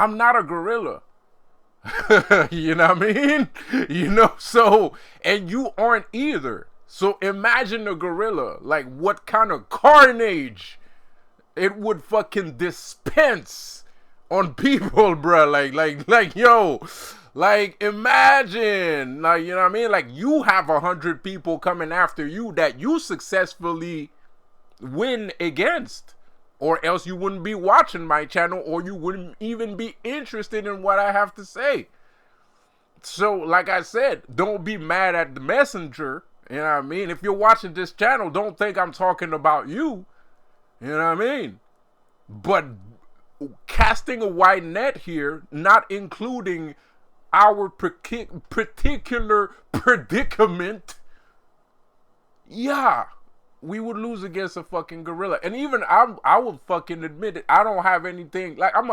I'm not a gorilla. You know what I mean? So, and you aren't either. So imagine a gorilla, like what kind of carnage it would fucking dispense on people, bro. Yo, like imagine, like, you know what I mean? Like you have 100 people coming after you that you successfully win against, or else you wouldn't be watching my channel, or you wouldn't even be interested in what I have to say. So, like I said, don't be mad at the messenger. You know what I mean? If you're watching this channel, don't think I'm talking about you. You know what I mean? But casting a wide net here, not including our particular predicament, yeah, we would lose against a fucking gorilla. And even I would fucking admit it. I don't have anything. Like, I'm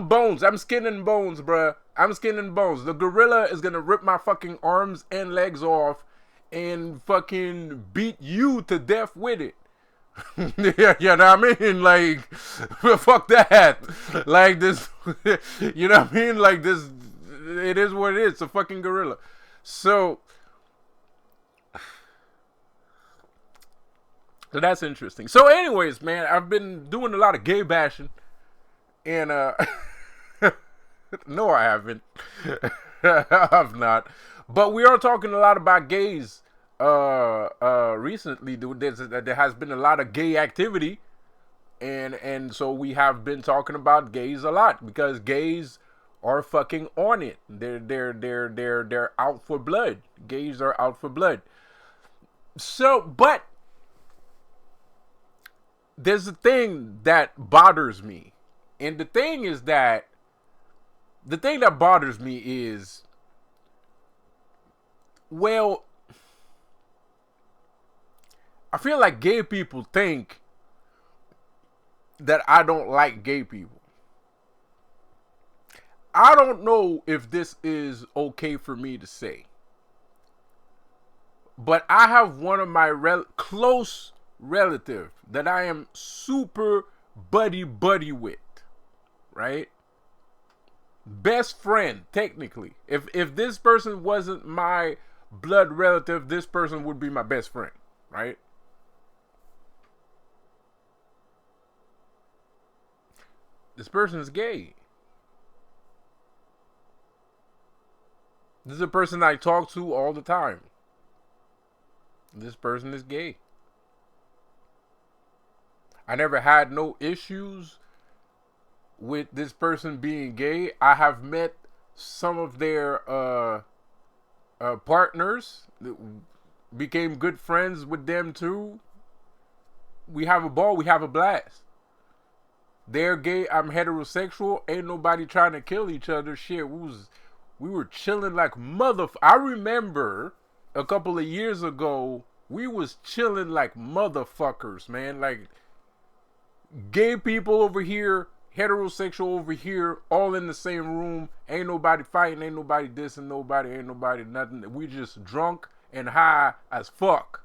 bones. I'm skin and bones, bruh. I'm skin and bones. The gorilla is gonna rip my fucking arms and legs off and fucking beat you to death with it. Yeah, you know what I mean? Like, fuck that. Like, this, you know what I mean? Like, this, it is what it is. It's a fucking gorilla. So that's interesting. So anyways, man, I've been doing a lot of gay bashing. And, no, I haven't. I've not. But we are talking a lot about gays recently. There has been a lot of gay activity, and so we have been talking about gays a lot because gays are fucking on it. They're out for blood. Gays are out for blood. So, but there's a thing that bothers me, and the thing that bothers me is, well, I feel like gay people think that I don't like gay people. I don't know if this is okay for me to say, but I have one of my close relatives that I am super buddy with, right? Best friend, technically. If this person wasn't my blood relative, this person would be my best friend, right? This person is gay. This is a person I talk to all the time. This person is gay. I never had no issues with this person being gay. I have met some of their partners, became good friends with them too. We have a ball, we have a blast. They're gay, I'm heterosexual. Ain't nobody trying to kill each other. Shit, we were chilling like I remember a couple of years ago, we was chilling like motherfuckers, man. Like, gay people over here, heterosexual over here, all in the same room. Ain't nobody fighting, ain't nobody dissing nobody, ain't nobody nothing. We just drunk and high as fuck.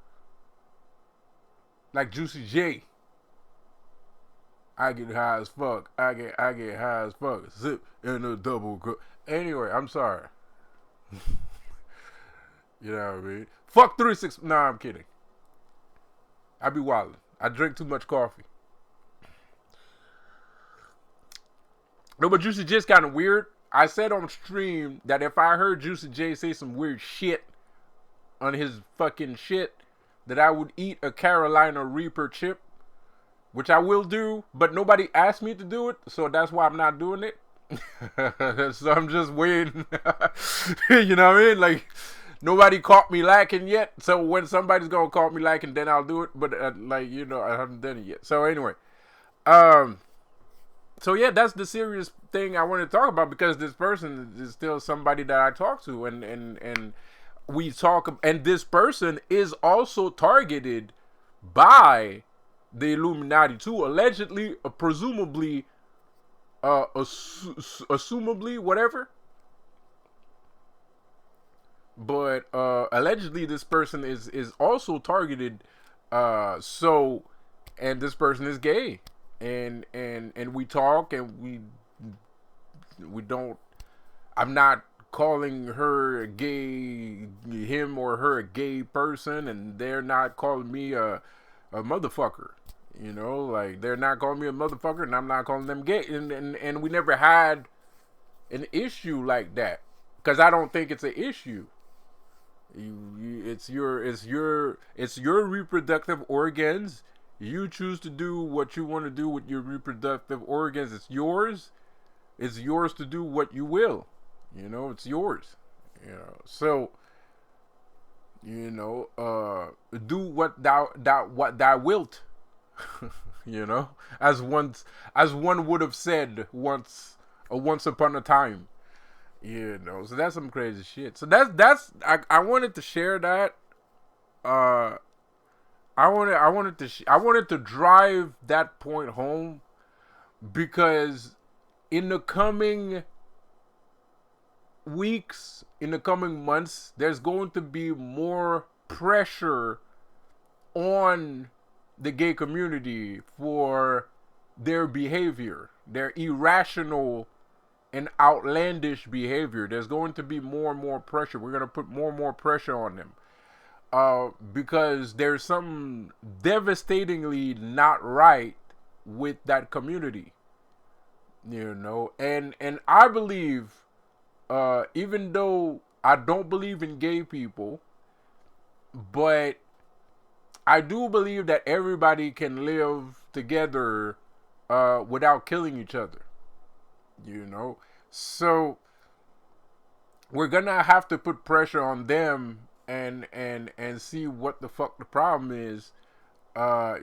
Like Juicy J. I get high as fuck. I get high as fuck. Zip in a double cup. Anyway, I'm sorry. You know what I mean? Fuck 36. Nah, I'm kidding. I be wildin'. I drink too much coffee. No, but Juicy J's kind of weird. I said on stream that if I heard Juicy J say some weird shit on his fucking shit, that I would eat a Carolina Reaper chip, which I will do, but nobody asked me to do it, so that's why I'm not doing it. So I'm just waiting. You know what I mean? Like, nobody caught me lacking yet, so when somebody's gonna caught me lacking, then I'll do it, but like, you know, I haven't done it yet. So anyway, so yeah, that's the serious thing I want to talk about, because this person is still somebody that I talk to, and we talk, and this person is also targeted by the Illuminati too, allegedly, presumably, assumably, whatever. But allegedly, this person is also targeted. So, and this person is gay, and we talk, and we we don't. I'm not calling her a gay, him or her a gay person, and they're not calling me a motherfucker. You know, like they're not calling me a motherfucker, and I'm not calling them gay, and we never had an issue like that because I don't think it's an issue. It's your reproductive organs. You choose to do what you want to do with your reproductive organs. It's yours. It's yours to do what you will. You know, it's yours. You know, so do what thou wilt. You know, as one would have said once upon a time. You know, so that's some crazy shit. So I wanted to share that. I wanted to drive that point home because in the coming weeks, in the coming months, there's going to be more pressure on the gay community for their behavior, their irrational and outlandish behavior. There's going to be more and more pressure. We're going to put more and more pressure on them because there's something devastatingly not right with that community. You know, and I believe, even though I don't believe in gay people, but I do believe that everybody can live together without killing each other. You know, so we're gonna have to put pressure on them and see what the fuck the problem is. And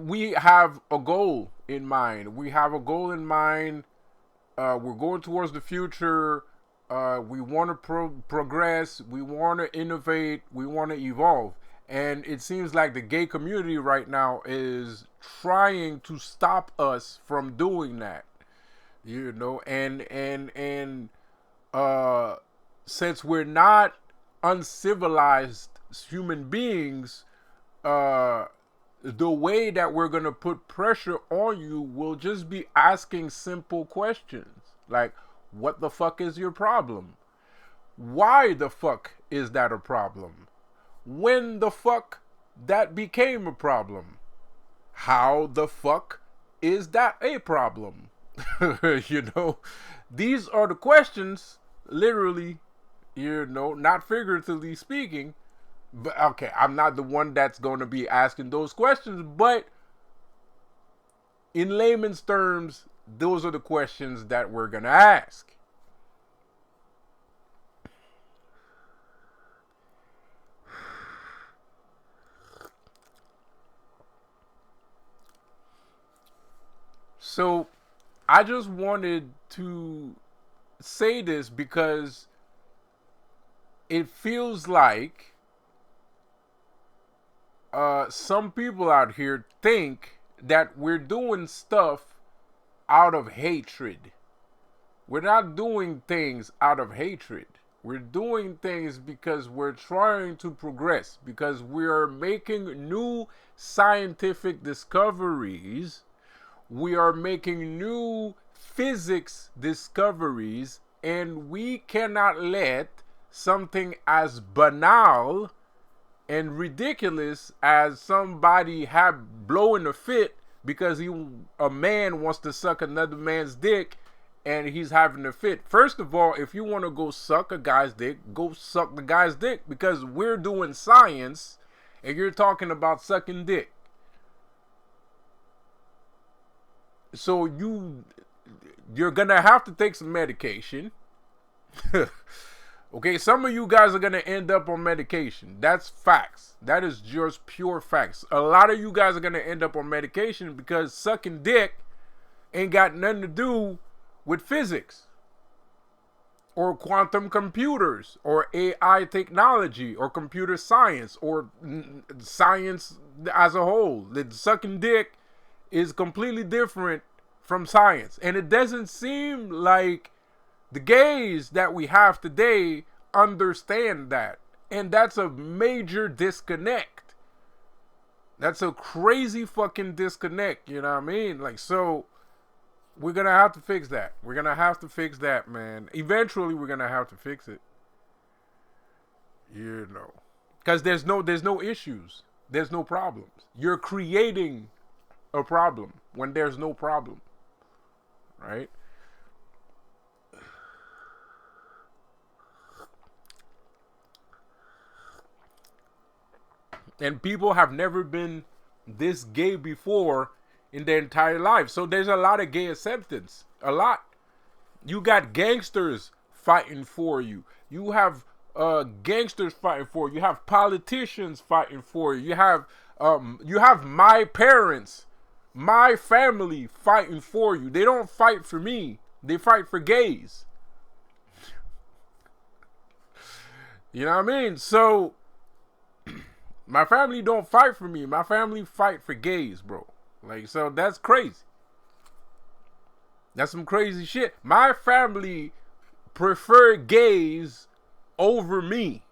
we have a goal in mind. We're going towards the future. We want to progress. We want to innovate. We want to evolve. And it seems like the gay community right now is trying to stop us from doing that. You know, and since we're not uncivilized human beings, the way that we're going to put pressure on you will just be asking simple questions. Like, what the fuck is your problem? Why the fuck is that a problem? When the fuck that became a problem? How the fuck is that a problem? You know, these are the questions, literally, you know, not figuratively speaking. But okay, I'm not the one that's going to be asking those questions, but in layman's terms, those are the questions that we're going to ask. So, I just wanted to say this because it feels like some people out here think that we're doing stuff out of hatred. We're not doing things out of hatred. We're doing things because we're trying to progress, because we're making new scientific discoveries. We are making new physics discoveries, and we cannot let something as banal and ridiculous as somebody blowing a fit because a man wants to suck another man's dick and he's having a fit. First of all, if you want to go suck a guy's dick, go suck the guy's dick, because we're doing science and you're talking about sucking dick. So you're gonna have to take some medication. Okay, some of you guys are gonna end up on medication. That's facts. That is just pure facts. A lot of you guys are gonna end up on medication because sucking dick ain't got nothing to do with physics or quantum computers or AI technology or computer science or science as a whole. The sucking dick is completely different from science. And it doesn't seem like the gays that we have today understand that. And that's a major disconnect. That's a crazy fucking disconnect, you know what I mean? Like, so we're gonna have to fix that. We're gonna have to fix that, man. Eventually, we're gonna have to fix it. You know, because there's no issues. There's no problems. You're creating a problem when there's no problem, right? And people have never been this gay before in their entire life. So there's a lot of gay acceptance. A lot. You got gangsters fighting for you. You have gangsters fighting for you. You have politicians fighting for you. You have my parents, my family fighting for you. They don't fight for me. They fight for gays. You know what I mean? So my family don't fight for me. My family fight for gays, bro. Like, so that's crazy. That's some crazy shit. My family prefer gays over me.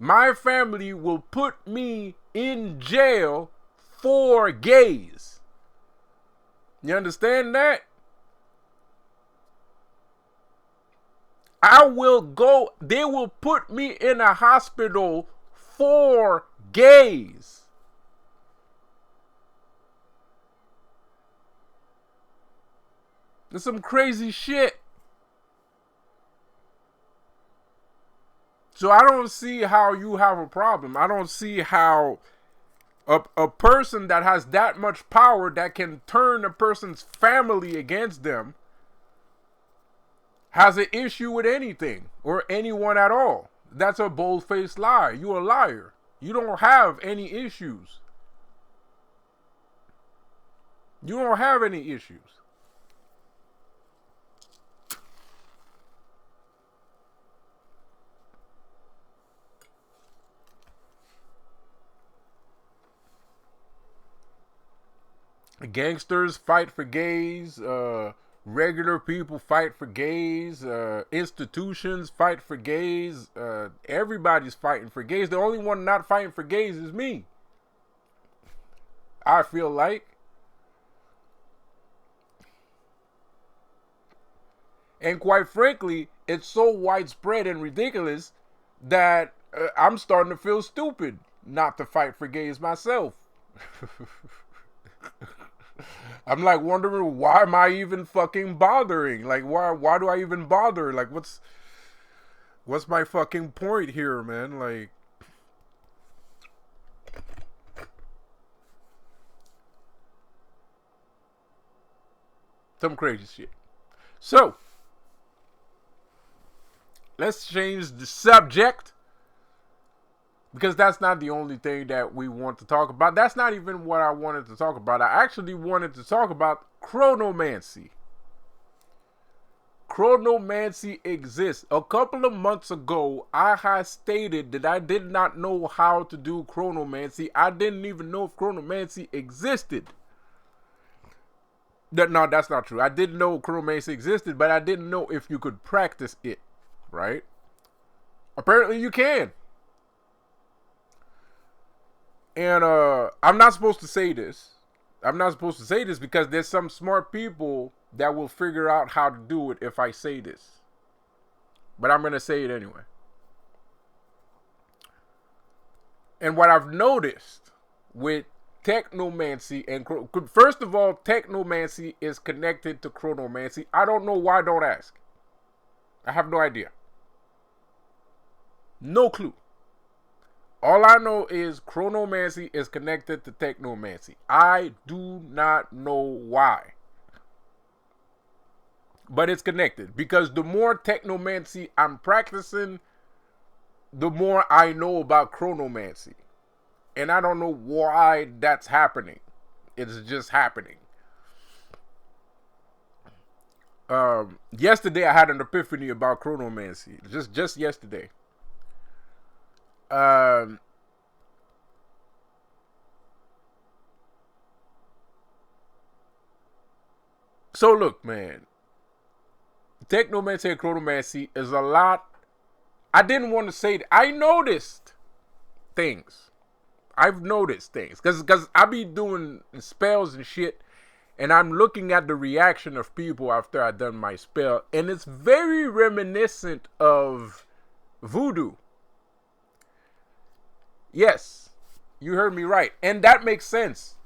My family will put me in jail for gays. You understand that? They will put me in a hospital for gays. That's some crazy shit. So I don't see how you have a problem. I don't see how a person that has that much power that can turn a person's family against them has an issue with anything or anyone at all. That's a bold-faced lie. You're a liar. You don't have any issues. You don't have any issues. Gangsters fight for gays. Regular people fight for gays. Institutions fight for gays. Everybody's fighting for gays. The only one not fighting for gays is me. I feel like. And quite frankly, it's so widespread and ridiculous that I'm starting to feel stupid not to fight for gays myself. I'm like wondering, why am I even fucking bothering? Like, why do I even bother? Like, what's my fucking point here, man? Like, some crazy shit. So, let's change the subject, because that's not the only thing that we want to talk about. That's not even what I wanted to talk about. I actually wanted to talk about chronomancy. Chronomancy exists. A couple of months ago, I had stated that I did not know how to do chronomancy. I didn't even know if chronomancy existed. No, that's not true. I didn't know chronomancy existed, but I didn't know if you could practice it, right? Apparently you can. And I'm not supposed to say this. I'm not supposed to say this because there's some smart people that will figure out how to do it if I say this. But I'm going to say it anyway. And what I've noticed with technomancy and first of all, technomancy is connected to chronomancy. I don't know why, don't ask. I have no idea. No clue. All I know is chronomancy is connected to technomancy. I do not know why. But it's connected. Because the more technomancy I'm practicing, the more I know about chronomancy. And I don't know why that's happening. It's just happening. Yesterday I had an epiphany about chronomancy. Just yesterday. So look, man. Technomancy and chronomancy is a lot. I didn't want to say that. I noticed things. I've noticed things because I be doing spells and shit, and I'm looking at the reaction of people after I done my spell, and it's very reminiscent of voodoo. Yes, you heard me right, and that makes sense.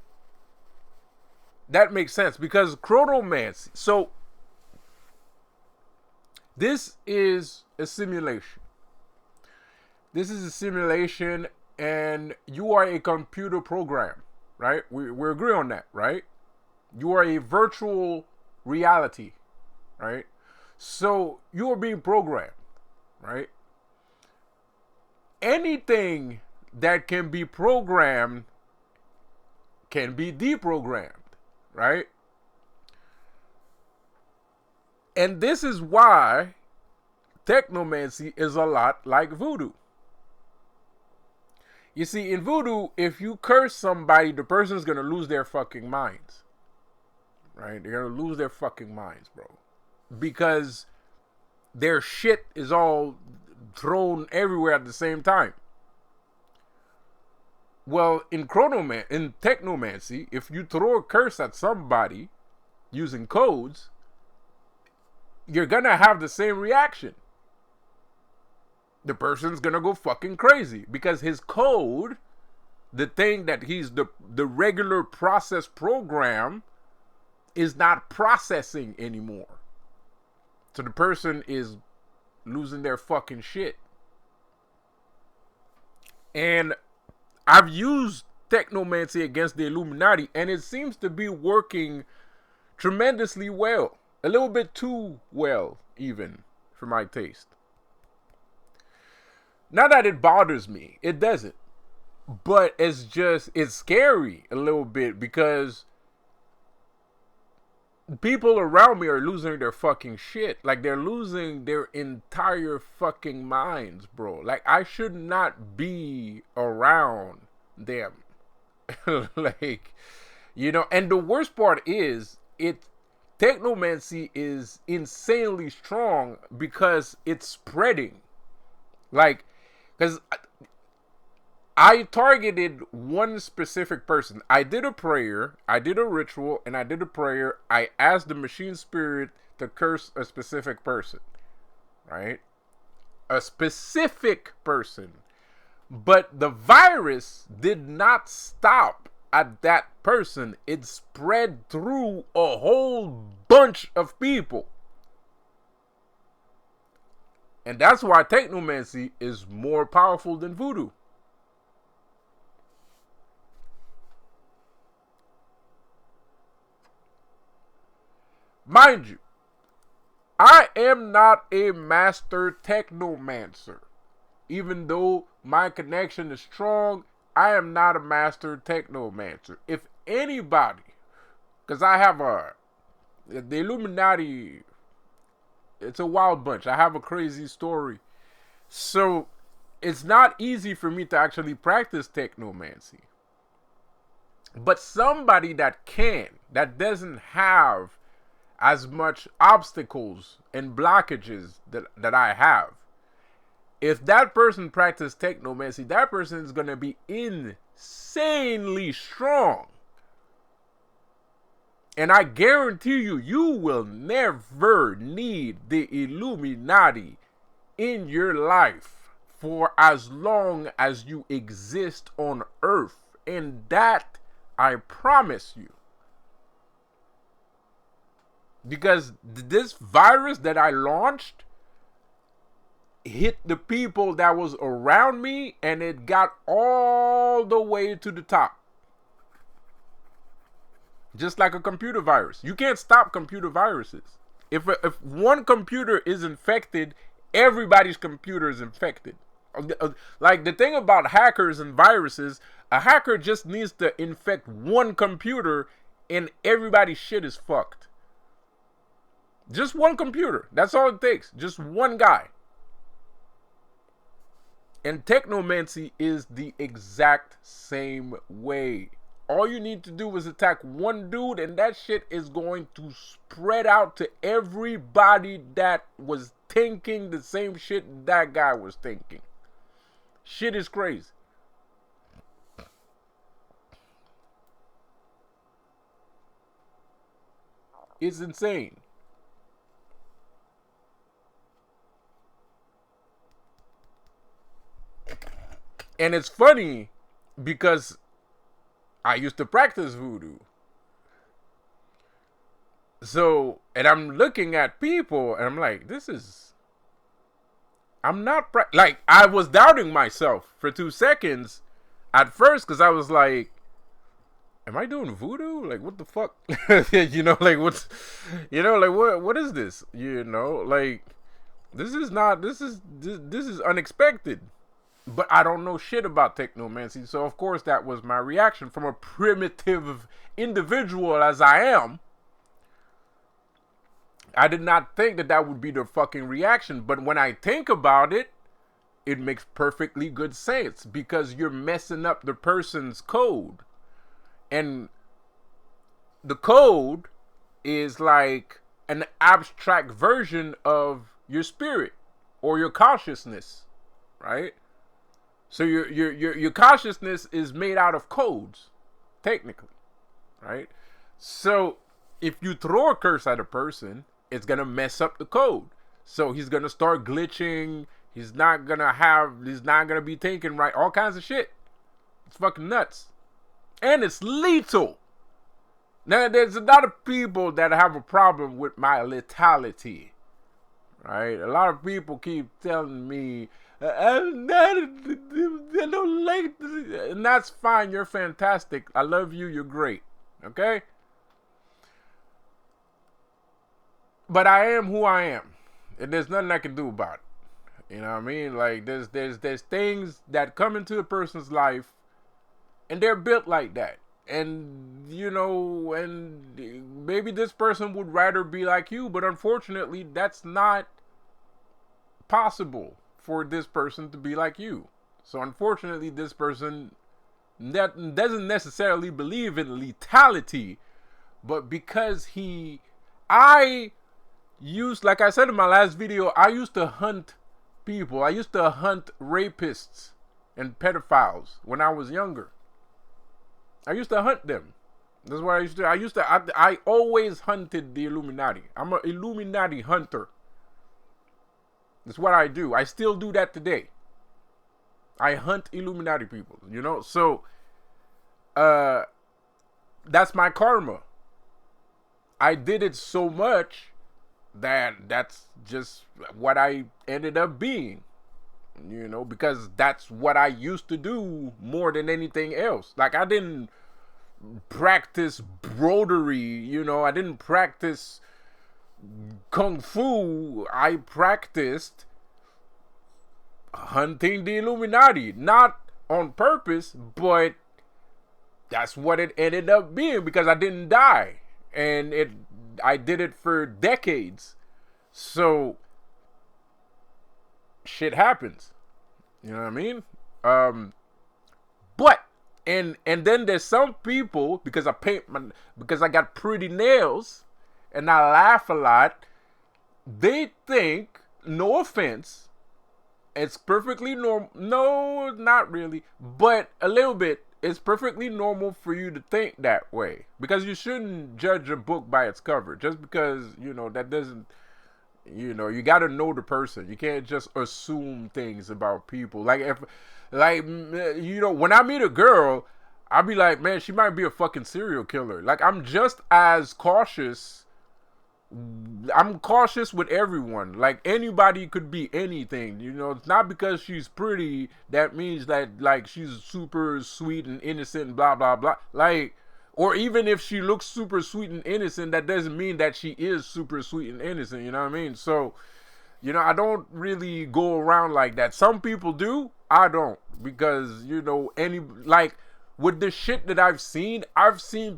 That makes sense because chronomancy. So this is a simulation. This is a simulation, and you are a computer program, right? We agree on that, right? You are a virtual reality, right? So you are being programmed, right? Anything that can be programmed can be deprogrammed, right? And this is why technomancy is a lot like voodoo. You see, in voodoo, if you curse somebody, the person's gonna lose their fucking minds. Right? They're gonna lose their fucking minds, bro. Because their shit is all thrown everywhere at the same time. Well, in technomancy, if you throw a curse at somebody using codes, you're gonna have the same reaction. The person's gonna go fucking crazy because his code, the thing that he's the regular process program, is not processing anymore. So the person is losing their fucking shit. And I've used technomancy against the Illuminati, and it seems to be working tremendously well. A little bit too well, even, for my taste. Not that it bothers me. It doesn't. But it's scary a little bit because people around me are losing their fucking shit. Like, they're losing their entire fucking minds, bro. Like, I should not be around them. Like, you know, and the worst part is, technomancy is insanely strong because it's spreading. Like, because I targeted one specific person. I did a prayer, I did a ritual, and I did a prayer. I asked the machine spirit to curse a specific person, right? A specific person. But the virus did not stop at that person. It spread through a whole bunch of people. And that's why technomancy is more powerful than voodoo. Mind you, I am not a master technomancer. Even though my connection is strong, I am not a master technomancer. If anybody, because I have the Illuminati, it's a wild bunch. I have a crazy story. So it's not easy for me to actually practice technomancy. But somebody that doesn't have as much obstacles and blockages that I have, if that person practices technomancy, that person is going to be insanely strong. And I guarantee you, you will never need the Illuminati in your life for as long as you exist on Earth. And that, I promise you. Because this virus that I launched hit the people that was around me, and it got all the way to the top. Just like a computer virus. You can't stop computer viruses. If one computer is infected, everybody's computer is infected. Like, the thing about hackers and viruses, a hacker just needs to infect one computer and everybody's shit is fucked. Just one computer. That's all it takes. Just one guy. And technomancy is the exact same way. All you need to do is attack one dude, and that shit is going to spread out to everybody that was thinking the same shit that guy was thinking. Shit is crazy. It's insane. And it's funny because I used to practice voodoo. So, and I'm looking at people and I'm like, I'm not, like, I was doubting myself for 2 seconds at first because I was like, am I doing voodoo? Like, what the fuck? Like, what is this? Like, this is unexpected. But I don't know shit about technomancy. So, of course, that was my reaction from a primitive individual as I am. I did not think that would be the fucking reaction. But when I think about it, it makes perfectly good sense because you're messing up the person's code. And the code is like an abstract version of your spirit or your consciousness, right? So your consciousness is made out of codes, technically, right? So if you throw a curse at a person, it's gonna mess up the code. So he's gonna start glitching. He's not gonna be thinking right. All kinds of shit. It's fucking nuts. And it's lethal. Now, there's a lot of people that have a problem with my lethality. Right? A lot of people keep telling me, I don't like this. And that's fine. You're fantastic. I love you. You're great. Okay? But I am who I am. And there's nothing I can do about it. You know what I mean? Like, there's things that come into a person's life and they're built like that. And, and maybe this person would rather be like you, but unfortunately, that's not possible for this person to be like you. So, unfortunately, this person that doesn't necessarily believe in lethality, but because like I said in my last video, I used to hunt people. I used to hunt rapists and pedophiles when I was younger. I used to hunt them. That's what I always hunted the Illuminati. I'm an Illuminati hunter. That's what I do. I still do that today. I hunt Illuminati people, So, that's my karma. I did it so much that's just what I ended up being. Because that's what I used to do more than anything else. Like, I didn't practice broderie, I didn't practice kung fu. I practiced hunting the Illuminati. Not on purpose, but that's what it ended up being because I didn't die. And I did it for decades. So shit happens. You know what I mean? But and then there's some people, because I got pretty nails and I laugh a lot, they think, no offense, it's perfectly normal. No, not really, but a little bit. It's perfectly normal for you to think that way, because you shouldn't judge a book by its cover. Just because, that doesn't, you got to know the person. You can't just assume things about people. Like, when I meet a girl, I'll be like, man, she might be a fucking serial killer. Like, I'm just as cautious. I'm cautious with everyone. Like, anybody could be anything. It's not because she's pretty that means that, like, she's super sweet and innocent and blah, blah, blah. Like, or even if she looks super sweet and innocent, that doesn't mean that she is super sweet and innocent. You know what I mean? So, I don't really go around like that. Some people do. I don't. Because, with the shit that I've seen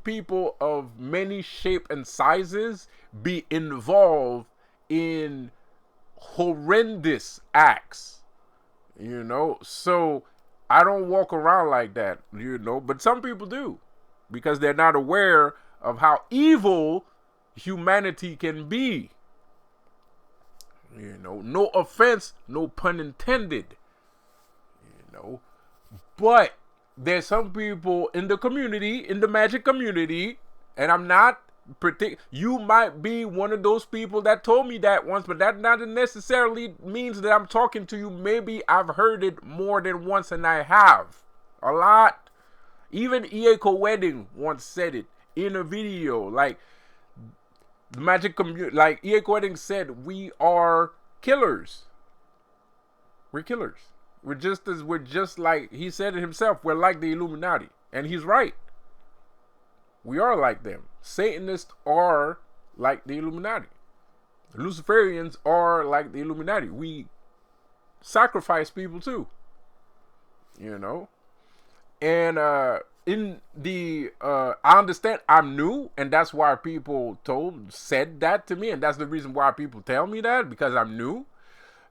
people of many shape and sizes be involved in horrendous acts, so I don't walk around like that, but some people do, because they're not aware of how evil humanity can be. No offense, no pun intended, but there's some people in the community, in the magic community, and I'm not You might be one of those people that told me that once, but that not necessarily means that I'm talking to you. Maybe I've heard it more than once, and I have a lot. Even Ieko Wedding once said it in a video. Like the magic community, like Ieko Wedding said, we are killers. We're killers. We're just like he said it himself. We're like the Illuminati, and he's right. We are like them. Satanists are like the Illuminati. Luciferians are like the Illuminati. We sacrifice people too. You know? And in the I understand I'm new, and that's why people said that to me, and that's the reason why people tell me that, because I'm new.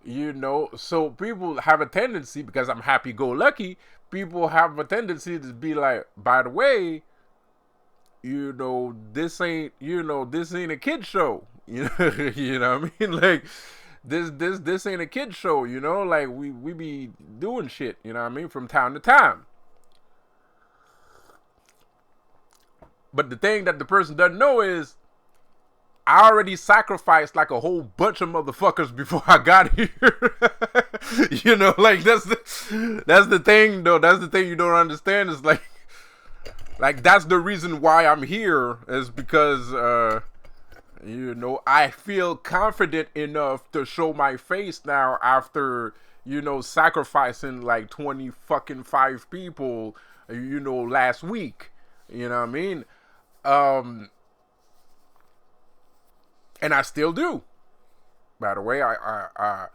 You know, so people have a tendency, because I'm happy-go-lucky, people have a tendency to be like, by the way, this ain't a kid show. You know what I mean? Like, this ain't a kid show, like we be doing shit, you know what I mean, from time to time. But the thing that the person doesn't know is I already sacrificed like a whole bunch of motherfuckers before I got here. Like that's the thing though. That's the thing you don't understand is like that's the reason why I'm here is because I feel confident enough to show my face now after sacrificing like 20 fucking 5 people last week. You know what I mean? And I still do. By the way, I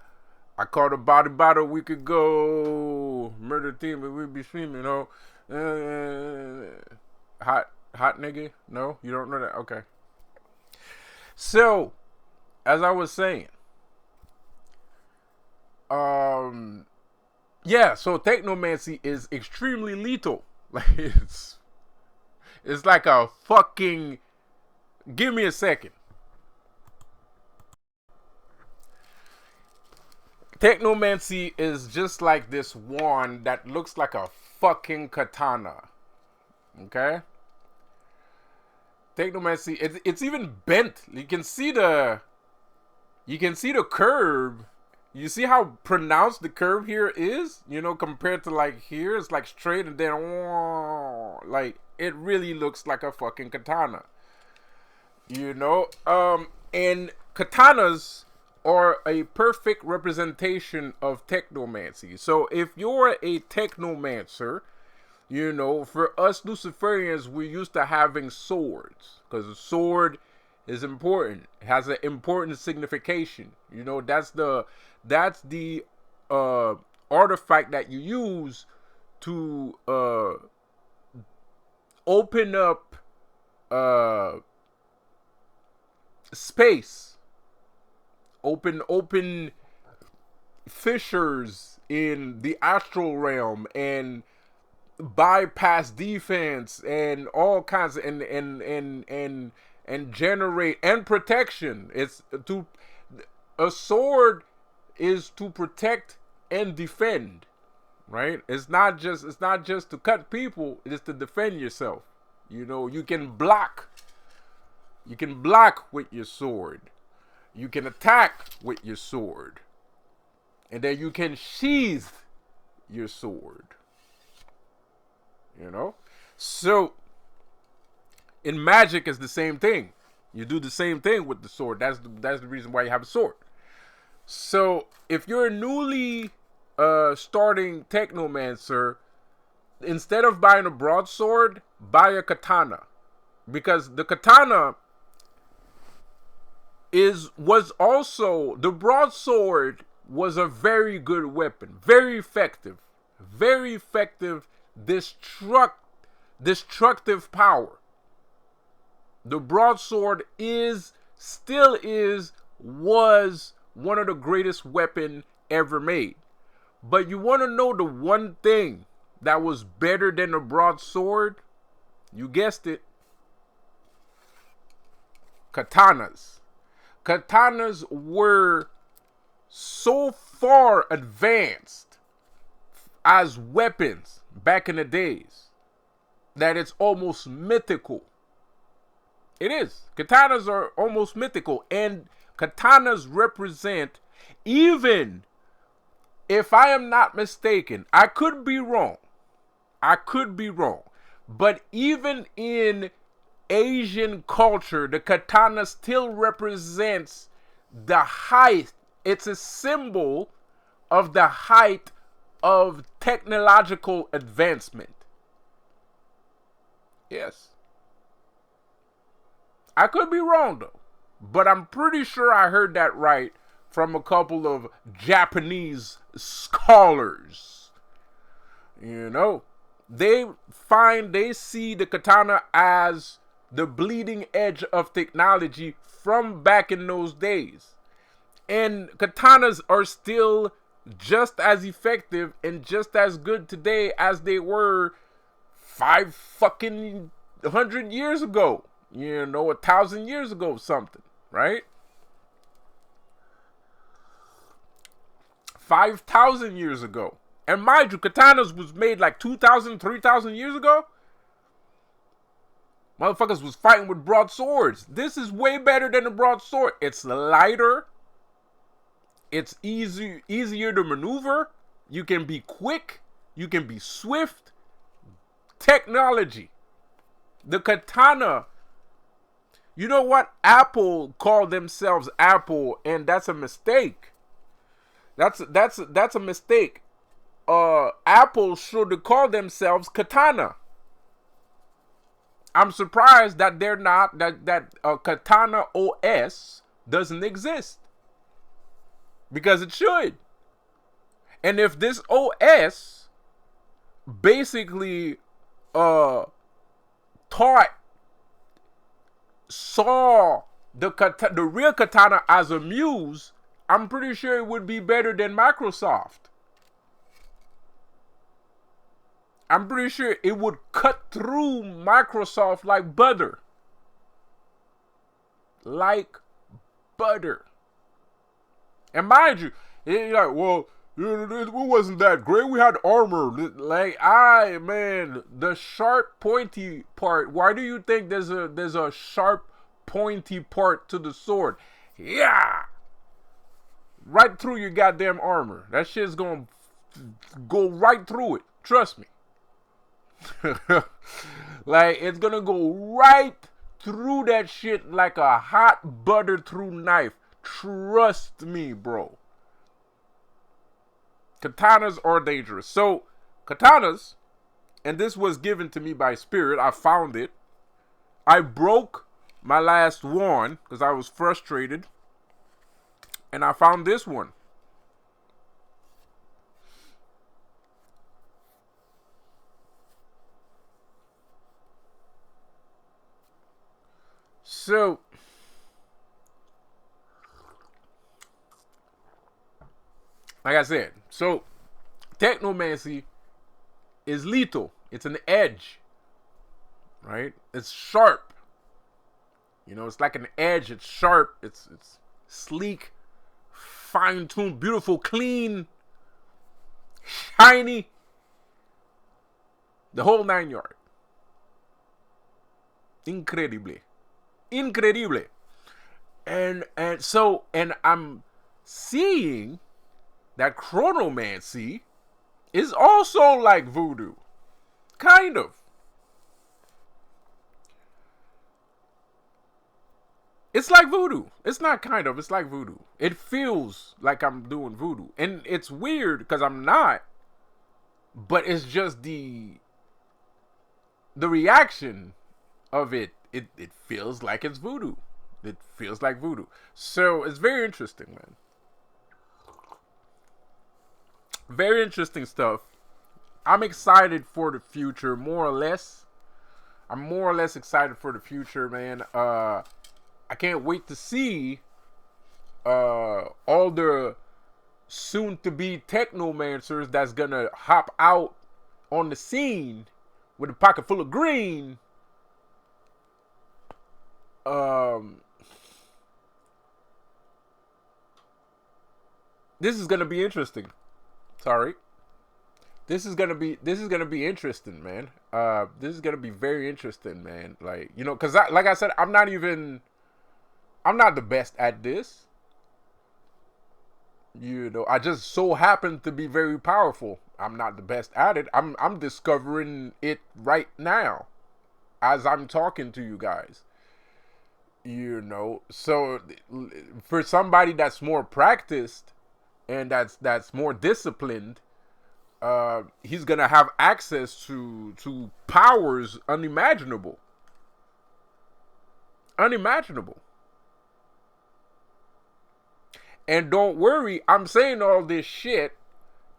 caught a body about a week ago. Murder team, but we be streaming, hot nigga? No, you don't know that? Okay. So, as I was saying, yeah. So technomancy is extremely lethal. Like it's like a fucking. Give me a second. Technomancy is just like this wand that looks like a fucking katana. Okay? Technomancy, it's even bent. You can see the curve. You see how pronounced the curve here is? Compared to like here, it's like straight and then like it really looks like a fucking katana. And katanas are a perfect representation of technomancy. So if you're a technomancer, for us Luciferians, we're used to having swords because a sword is important. It has an important signification. That's the artifact that you use to open up space. Open fissures in the astral realm and bypass defense and all kinds of, and generate and protection. A sword is to protect and defend, right? It's not just to cut people, it's to defend yourself. You can block with your sword. You can attack with your sword. And then you can sheath your sword. So, in magic, it's the same thing. You do the same thing with the sword. That's the reason why you have a sword. So, if you're a newly starting technomancer, instead of buying a broadsword, buy a katana. Because the katana the broadsword was a very good weapon, very effective destructive power. The broadsword was one of the greatest weapon ever made. But you want to know the one thing that was better than the broadsword? You guessed it. Katanas. Katanas were so far advanced as weapons back in the days that it's almost mythical. It is. Katanas are almost mythical, and katanas represent, even if I am not mistaken, I could be wrong. I could be wrong. But even in Asian culture, the katana still represents the height. It's a symbol of the height of technological advancement. Yes. I could be wrong though, but I'm pretty sure I heard that right from a couple of Japanese scholars. You know, they see the katana as the bleeding edge of technology from back in those days. And katanas are still just as effective and just as good today as they were 5 fucking 100 years ago. 1,000 years ago, something, right? 5,000 years ago. And mind you, katanas was made like 2,000, 3,000 years ago. Motherfuckers was fighting with broadswords. This is way better than a broadsword. It's lighter. It's easier to maneuver. You can be quick. You can be swift. Technology. The katana. You know what? Apple called themselves Apple, and that's a mistake. That's a mistake. Apple should have called themselves Katana. I'm surprised that they're not, that Katana OS doesn't exist. Because it should. And if this OS basically saw the real katana as a muse, I'm pretty sure it would be better than Microsoft. I'm pretty sure it would cut through Microsoft like butter. Like butter. And mind you, you're like, well, it wasn't that great. We had armor. Like, man, the sharp, pointy part. Why do you think there's a sharp, pointy part to the sword? Yeah, right through your goddamn armor. That shit's gonna go right through it. Trust me. Like, it's gonna go right through that shit like a hot butter through knife. Trust me, bro. Katanas are dangerous. So, katanas, and this was given to me by Spirit. I found it. I broke my last one because I was frustrated. And I found this one. So, like I said, so technomancy is lethal. It's an edge, right? It's sharp. It's like an edge. It's sharp. It's sleek, fine-tuned, beautiful, clean, shiny. The whole 9 yards. Incredibly. And I'm seeing that chronomancy is also like voodoo. Kind of. It's like voodoo. It's not kind of. It's like voodoo. It feels like I'm doing voodoo. And it's weird because I'm not. But it's just the reaction of it. It feels like it's voodoo. It feels like voodoo. So it's very interesting, man. Very interesting stuff. I'm excited for the future, more or less. I'm more or less excited for the future, man. I can't wait to see all the soon-to-be technomancers that's gonna hop out on the scene with a pocket full of green. This is gonna be interesting. Sorry. this is gonna be interesting, man. This is gonna be very interesting, man. Like, because like I said, I'm not the best at this. I just so happen to be very powerful. I'm not the best at it. I'm discovering it right now as I'm talking to you guys. So for somebody that's more practiced and that's more disciplined, he's gonna have access to powers unimaginable. And don't worry, I'm saying all this shit,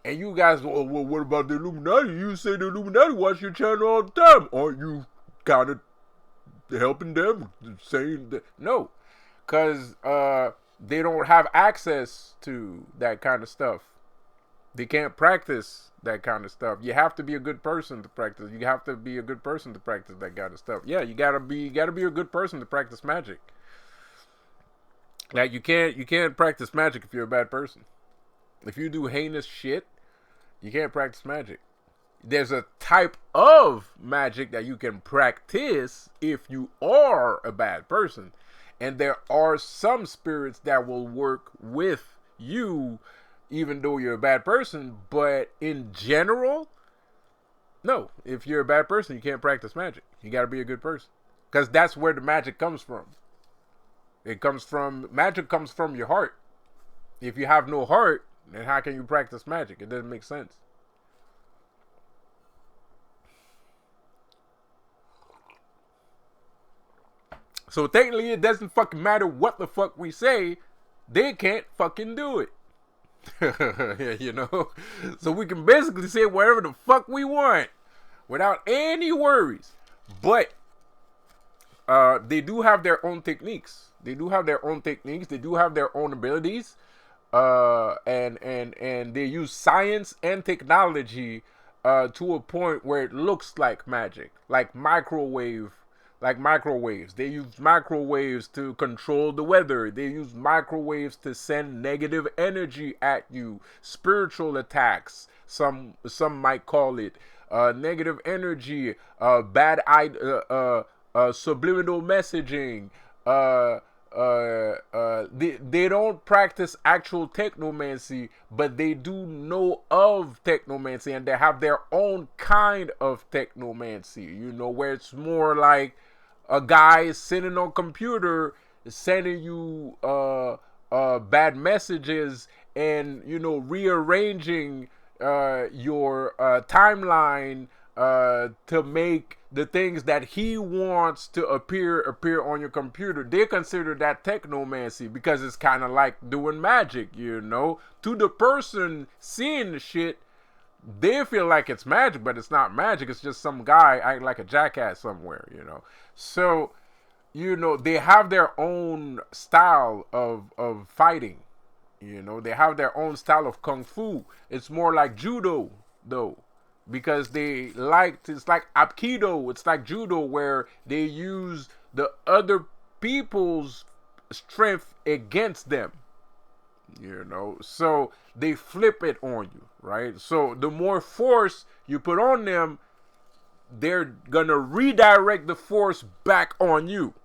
and you guys, well, what about the Illuminati? You say the Illuminati watch your channel all the time. Aren't you kind of helping them? Saying that? No, because they don't have access to that kind of stuff. They can't practice that kind of stuff. You have to be a good person to practice. You have to be a good person to practice that kind of stuff. Yeah, you gotta be a good person to practice magic. Like, you can't practice magic if you're a bad person. If you do heinous shit, you can't practice magic. There's a type of magic that you can practice if you are a bad person. And there are some spirits that will work with you even though you're a bad person. But in general, no. If you're a bad person, you can't practice magic. You got to be a good person. Because that's where the magic comes from. Magic comes from your heart. If you have no heart, then how can you practice magic? It doesn't make sense. So technically, it doesn't fucking matter what the fuck we say. They can't fucking do it. So we can basically say whatever the fuck we want without any worries. But they do have their own techniques. They do have their own abilities. And they use science and technology to a point where it looks like magic, like microwaves. They use microwaves to control the weather. They use microwaves to send negative energy at you. Spiritual attacks, some might call it. Negative energy, subliminal messaging. They don't practice actual technomancy, but they do know of technomancy, and they have their own kind of technomancy, where it's more like a guy sitting on a computer sending you bad messages and rearranging your timeline to make the things that he wants to appear on your computer. They consider that technomancy because it's kind of like doing magic, To the person seeing the shit, they feel like it's magic, but it's not magic. It's just some guy acting like a jackass somewhere, So, they have their own style of fighting. They have their own style of kung fu. It's more like judo, though. Because it's like Aikido, it's like judo, where they use the other people's strength against them, so they flip it on you, right? So the more force you put on them, they're gonna redirect the force back on you.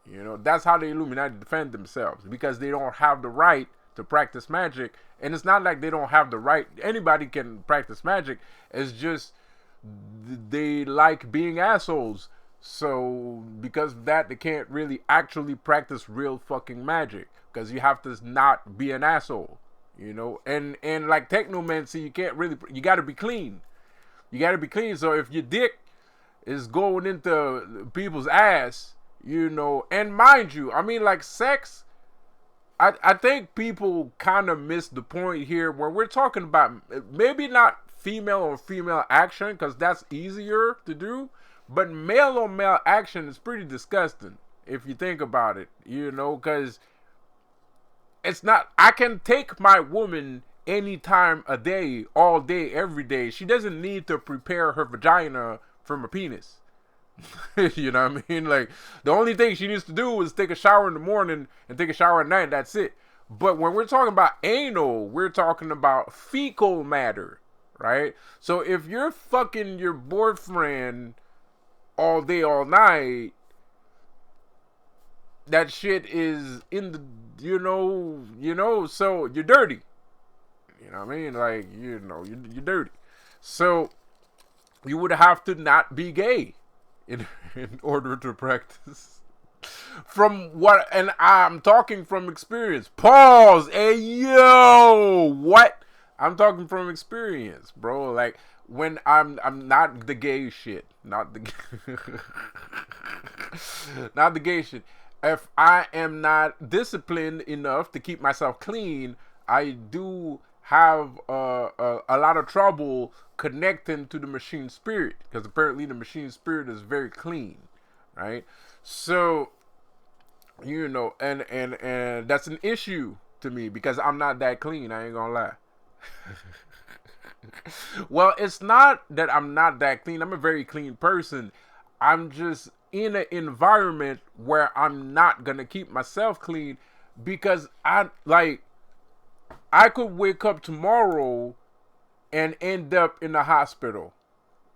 That's how the Illuminati defend themselves, because they don't have the right to practice magic. And it's not like they don't have the right. Anybody can practice magic. It's just they like being assholes. So because of that, they can't really actually practice real fucking magic, because you have to not be an asshole, And like technomancy, you got to be clean. So if your dick is going into people's ass, and mind you, I mean, like sex, I think people kind of miss the point here, where we're talking about maybe not female on female action, because that's easier to do, but male on male action is pretty disgusting if you think about it, because it's not, I can take my woman anytime a day, all day, every day. She doesn't need to prepare her vagina from a penis. You know what I mean? Like, the only thing she needs to do is take a shower in the morning and take a shower at night. That's it. But when we're talking about anal, we're talking about fecal matter, right? So if you're fucking your boyfriend all day, all night, that shit is in the, so you're dirty. You know what I mean? Like, you're dirty. So you would have to not be gay in order to practice. From what, and I'm talking from experience. Pause. Hey, yo, what? I'm talking from experience, bro. Like, when I'm not the gay shit, not the not the gay shit. If I am not disciplined enough to keep myself clean, I do have a lot of trouble connecting to the machine spirit, because apparently the machine spirit is very clean, right? So, and that's an issue to me because I'm not that clean. I ain't gonna lie. Well, it's not that I'm not that clean. I'm a very clean person. I'm just in an environment where I'm not gonna keep myself clean because I could wake up tomorrow and end up in the hospital.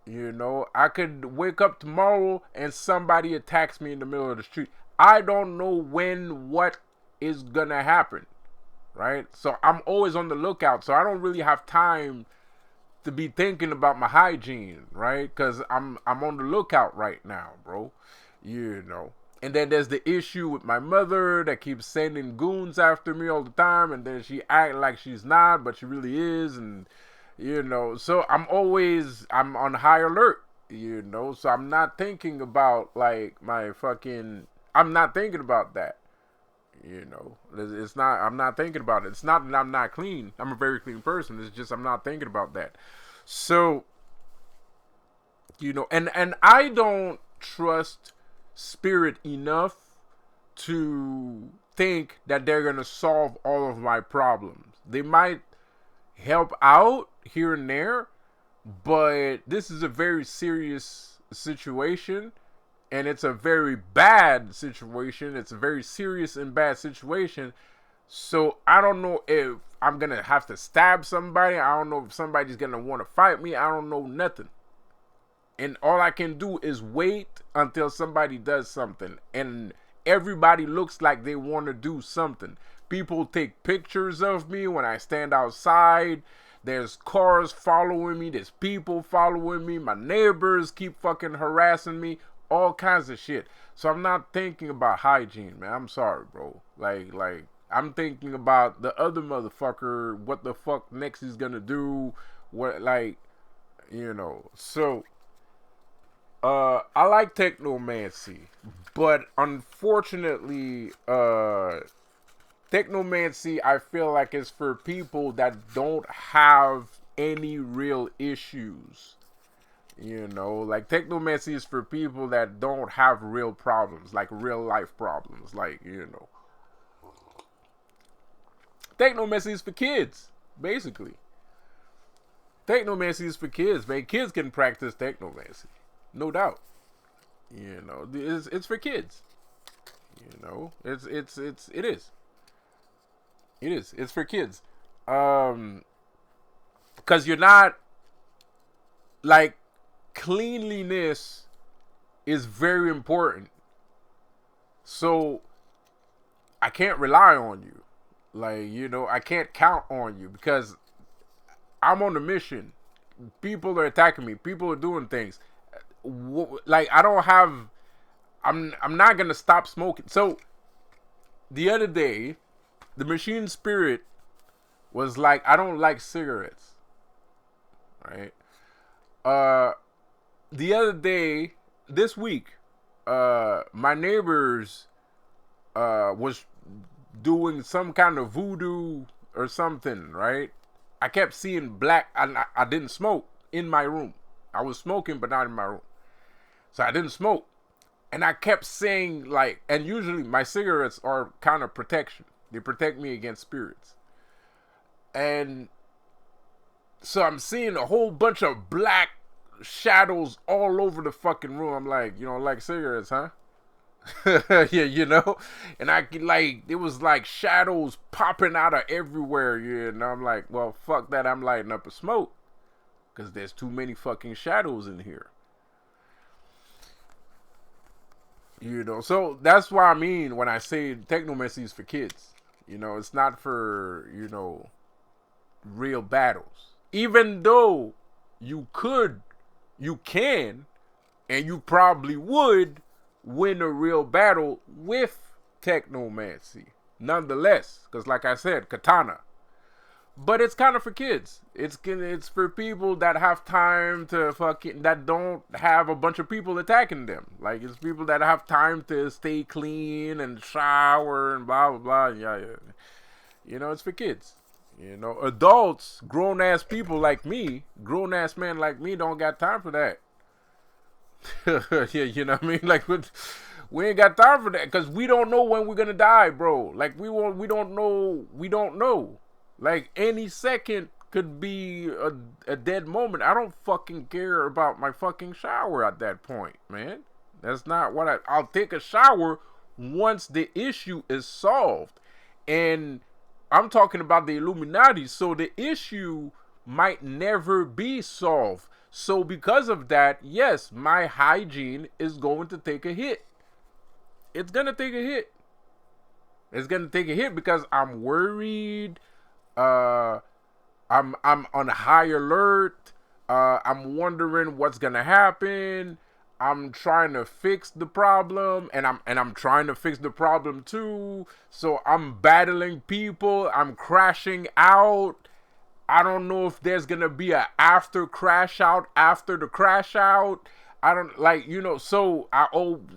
I could wake up tomorrow and somebody attacks me in the middle of the street. I don't know what is gonna happen, right? So I'm always on the lookout. So I don't really have time to be thinking about my hygiene, right? Because I'm on the lookout right now, bro. And then there's the issue with my mother that keeps sending goons after me all the time, and then she act like she's not, but she really is, and so I'm on high alert, so I'm not thinking about like I'm not thinking about that. It's not, I'm not thinking about it. It's not that I'm not clean. I'm a very clean person. It's just I'm not thinking about that. So, and I don't trust spirit enough to think that they're going to solve all of my problems. They might help out here and there, but this is a very serious situation. And it's a very bad situation. It's a very serious and bad situation. So I don't know if I'm going to have to stab somebody. I don't know if somebody's going to want to fight me. I don't know nothing. And all I can do is wait until somebody does something. And everybody looks like they want to do something. People take pictures of me when I stand outside. There's cars following me. There's people following me. My neighbors keep fucking harassing me. All kinds of shit. So I'm not thinking about hygiene, man. I'm sorry, bro. Like I'm thinking about the other motherfucker. What the fuck next he's gonna do? What, So, I like technomancy, but unfortunately, technomancy I feel like is for people that don't have any real issues. Like technomancy is for people that don't have real problems, like real life problems, Technomancy is for kids, basically. Technomancy is for kids, man. Kids can practice technomancy, no doubt. It's for kids. It is. It's for kids. Because you're not like. Cleanliness is very important. So I can't rely on you. I can't count on you because I'm on a mission. People are attacking me. People are doing things. I'm not going to stop smoking. So the other day, the machine spirit was like, I don't like cigarettes. Right? The other day, this week, my neighbors was doing some kind of voodoo or something, right? I kept seeing black. I didn't smoke in my room. I was smoking, but not in my room. So I didn't smoke. And I kept saying, and usually my cigarettes are kind of protection. They protect me against spirits. And so I'm seeing a whole bunch of black shadows all over the fucking room. I'm like, you don't like cigarettes, huh? Yeah, and it was like shadows popping out of everywhere, and I'm like, well, fuck that, I'm lighting up a smoke. because there's too many fucking shadows in here. You know, so that's what I mean when I say technomancy is for kids. You know, it's not for, you know, real battles. Even though you can, and you probably would win a real battle with technomancy. Nonetheless, because like I said, katana. But it's kind of for kids. It's for people that have time to that don't have a bunch of people attacking them. Like, it's people that have time to stay clean and shower and blah blah blah. Yeah. You know, it's for kids. You know, adults, grown ass people like me, grown ass men like me, don't got time for that. Yeah, you know what I mean? Like, we ain't got time for that because we don't know when we're gonna die, bro. Like, we don't know. Like, any second could be a dead moment. I don't fucking care about my fucking shower at that point, man. That's not what I'll take a shower once the issue is solved. And I'm talking about the Illuminati, so the issue might never be solved. So because of that, yes, my hygiene is going to take a hit. It's gonna take a hit. It's gonna take a hit because I'm worried. I'm on high alert. I'm wondering what's gonna happen. I'm trying to fix the problem, and I'm trying to fix the problem too. So I'm battling people. I'm crashing out. I don't know if there's gonna be a after crash out after the crash out. I don't, like, you know, so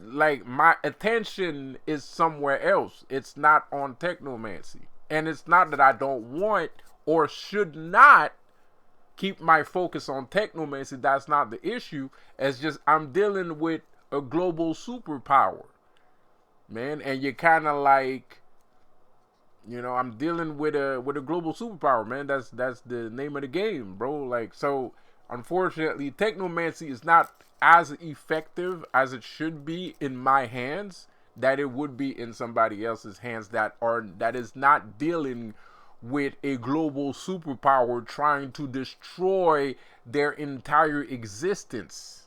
like, my attention is somewhere else. It's not on technomancy. And it's not that I don't want or should not keep my focus on technomancy. That's not the issue. It's just I'm dealing with a global superpower, man. And you're kind of like, you know, I'm dealing with a global superpower, man. That's the name of the game, bro. Like, so unfortunately, technomancy is not as effective as it should be in my hands that it would be in somebody else's hands that is not dealing with a global superpower trying to destroy their entire existence.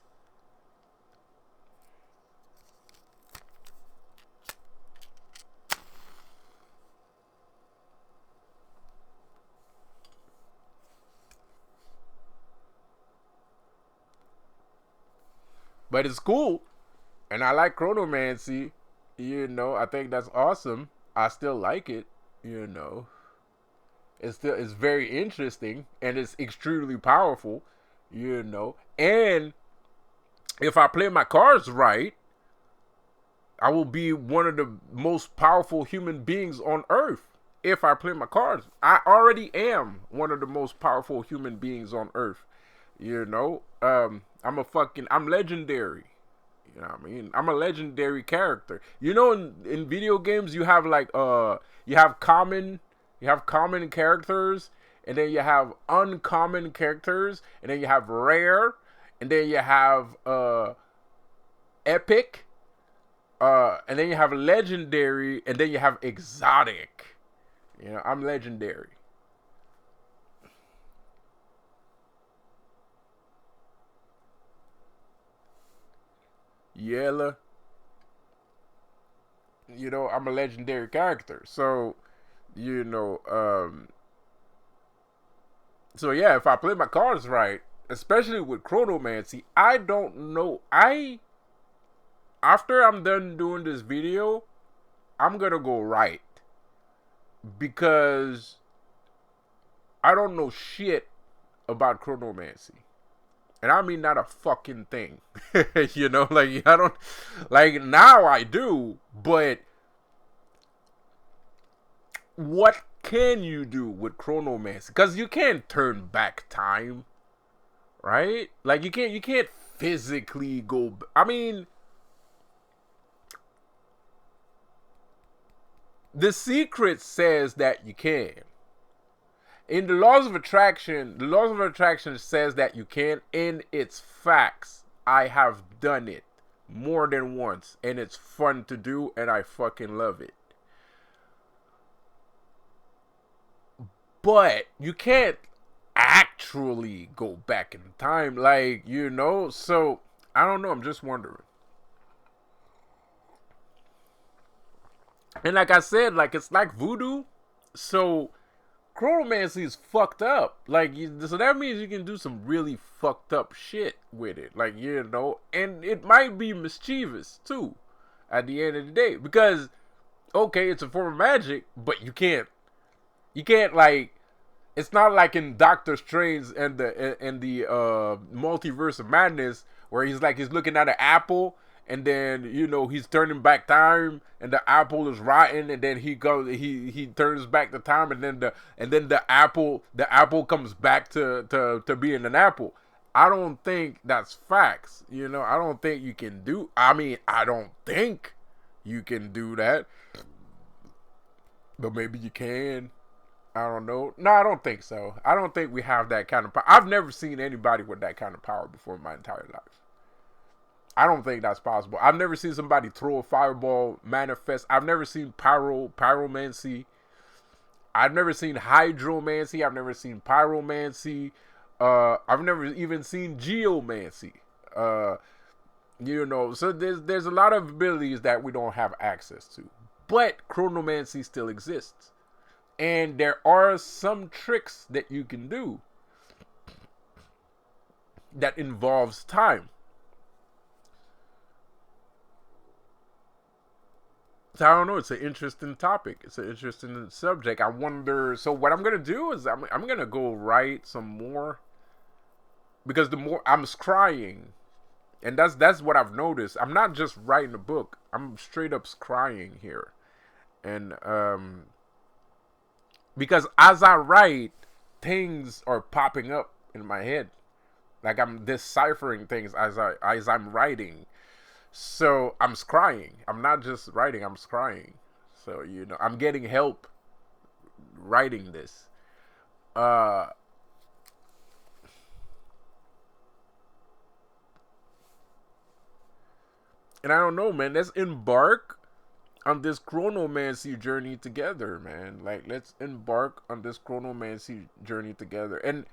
But it's cool, and I like chronomancy. You know, I think that's awesome. I still like it. You know, it's very interesting, and it's extremely powerful. You know, and if I play my cards right, I will be one of the most powerful human beings on Earth. If I play my cards, I already am one of the most powerful human beings on Earth. You know, I'm legendary. You know what I mean? I'm a legendary character. You know, in video games, you have like you have common characters, and then you have uncommon characters, and then you have rare, and then you have epic, and then you have legendary, and then you have exotic. You know, I'm legendary. Yella. You know, I'm a legendary character. So, you know, so yeah, if I play my cards right, especially with chronomancy, I don't know. After I'm done doing this video, I'm gonna go right. Because I don't know shit about chronomancy. And I mean not a fucking thing. You know, like, I don't, like, now I do, but what can you do with chronomancy? Because you can't turn back time, right? Like, you can't physically go, I mean, The Secret says that you can. In the laws of attraction says that you can. In its facts, I have done it more than once, and it's fun to do, and I fucking love it. But you can't actually go back in time, like, so I don't know, I'm just wondering. And like I said, like, it's like voodoo, so chronomancy is fucked up. Like, so that means you can do some really fucked up shit with it. Like, and it might be mischievous too at the end of the day. Because, okay, it's a form of magic, but you can't like, it's not like in Doctor Strange and the multiverse of madness where he's looking at an apple and then he's turning back time and the apple is rotten and then he turns back the time and then the apple comes back to being an apple. I don't think that's facts. I don't think you can do. I mean, I don't think you can do that, but maybe you can. I don't know. No, I don't think so. I don't think we have that kind of power. I've never seen anybody with that kind of power before in my entire life. I don't think that's possible. I've never seen somebody throw a fireball manifest. I've never seen pyromancy. I've never seen hydromancy. I've never seen pyromancy. I've never even seen geomancy. So there's a lot of abilities that we don't have access to. But chronomancy still exists. And there are some tricks that you can do that involves time. So I don't know. It's an interesting topic. It's an interesting subject. I wonder. So what I'm gonna do is I'm gonna go write some more, because the more I'm scrying, and that's what I've noticed. I'm not just writing a book. I'm straight up scrying here, and because as I write, things are popping up in my head, like I'm deciphering things as I'm writing. So I'm scrying. I'm not just writing. I'm scrying. So I'm getting help writing this. And I don't know, man. Let's embark on this chronomancy journey together, man. Like, let's embark on this chronomancy journey together. And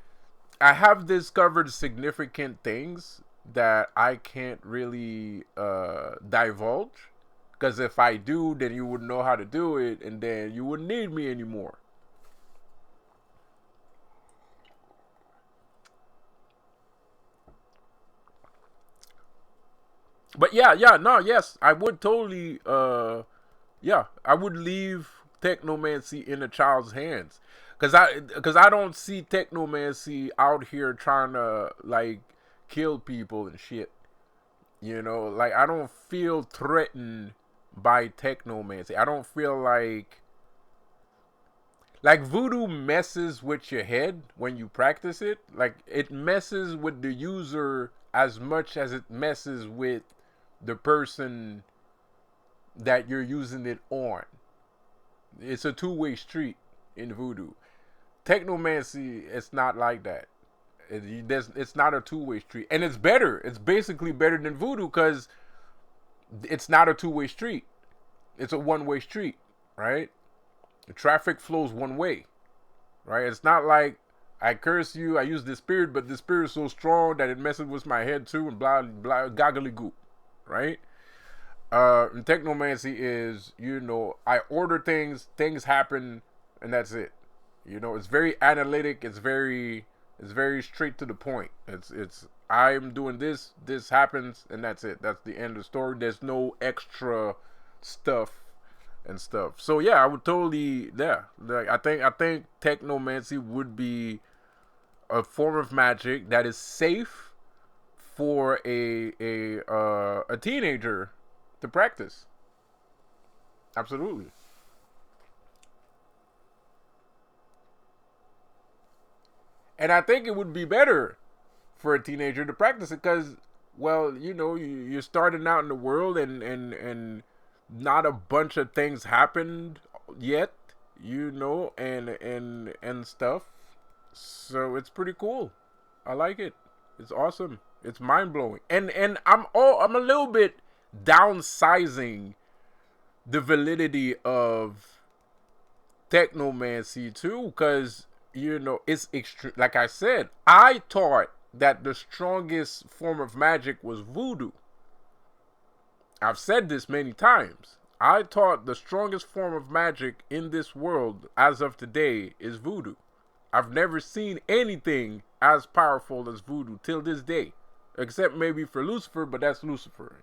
I have discovered significant things that I can't really divulge, because if I do, then you would know how to do it, and then you wouldn't need me anymore. But yes, I would totally I would leave technomancy in a child's hands, because I don't see technomancy out here trying to like kill people and shit. Like, I don't feel threatened by technomancy. I don't feel like voodoo messes with your head when you practice it. Like, it messes with the user as much as it messes with the person that you're using it on. It's a two-way street in voodoo. Technomancy, it's not like that. It's not a two-way street, and it's better. It's basically better than voodoo, because it's not a two-way street. It's a one-way street, right? The traffic flows one way, right? It's not like I curse you, I use the spirit, but the spirit is so strong that it messes with my head too, and blah blah goggly goop, right? And technomancy is, I order things happen, and that's it. It's very analytic. It's very straight to the point. It's I'm doing this happens, and that's it. That's the end of the story. There's no extra stuff and stuff. So yeah, I would totally, like, I think technomancy would be a form of magic that is safe for a teenager to practice. Absolutely. And I think it would be better for a teenager to practice it, because, well, you're starting out in the world, and not a bunch of things happened yet, and stuff. So it's pretty cool. I like it. It's awesome. It's mind blowing. And I'm a little bit downsizing the validity of technomancy too, because it's extreme. Like I said, I thought that the strongest form of magic was voodoo. I've said this many times. I thought the strongest form of magic in this world as of today is voodoo. I've never seen anything as powerful as voodoo till this day. Except maybe for Lucifer, but that's Lucifer.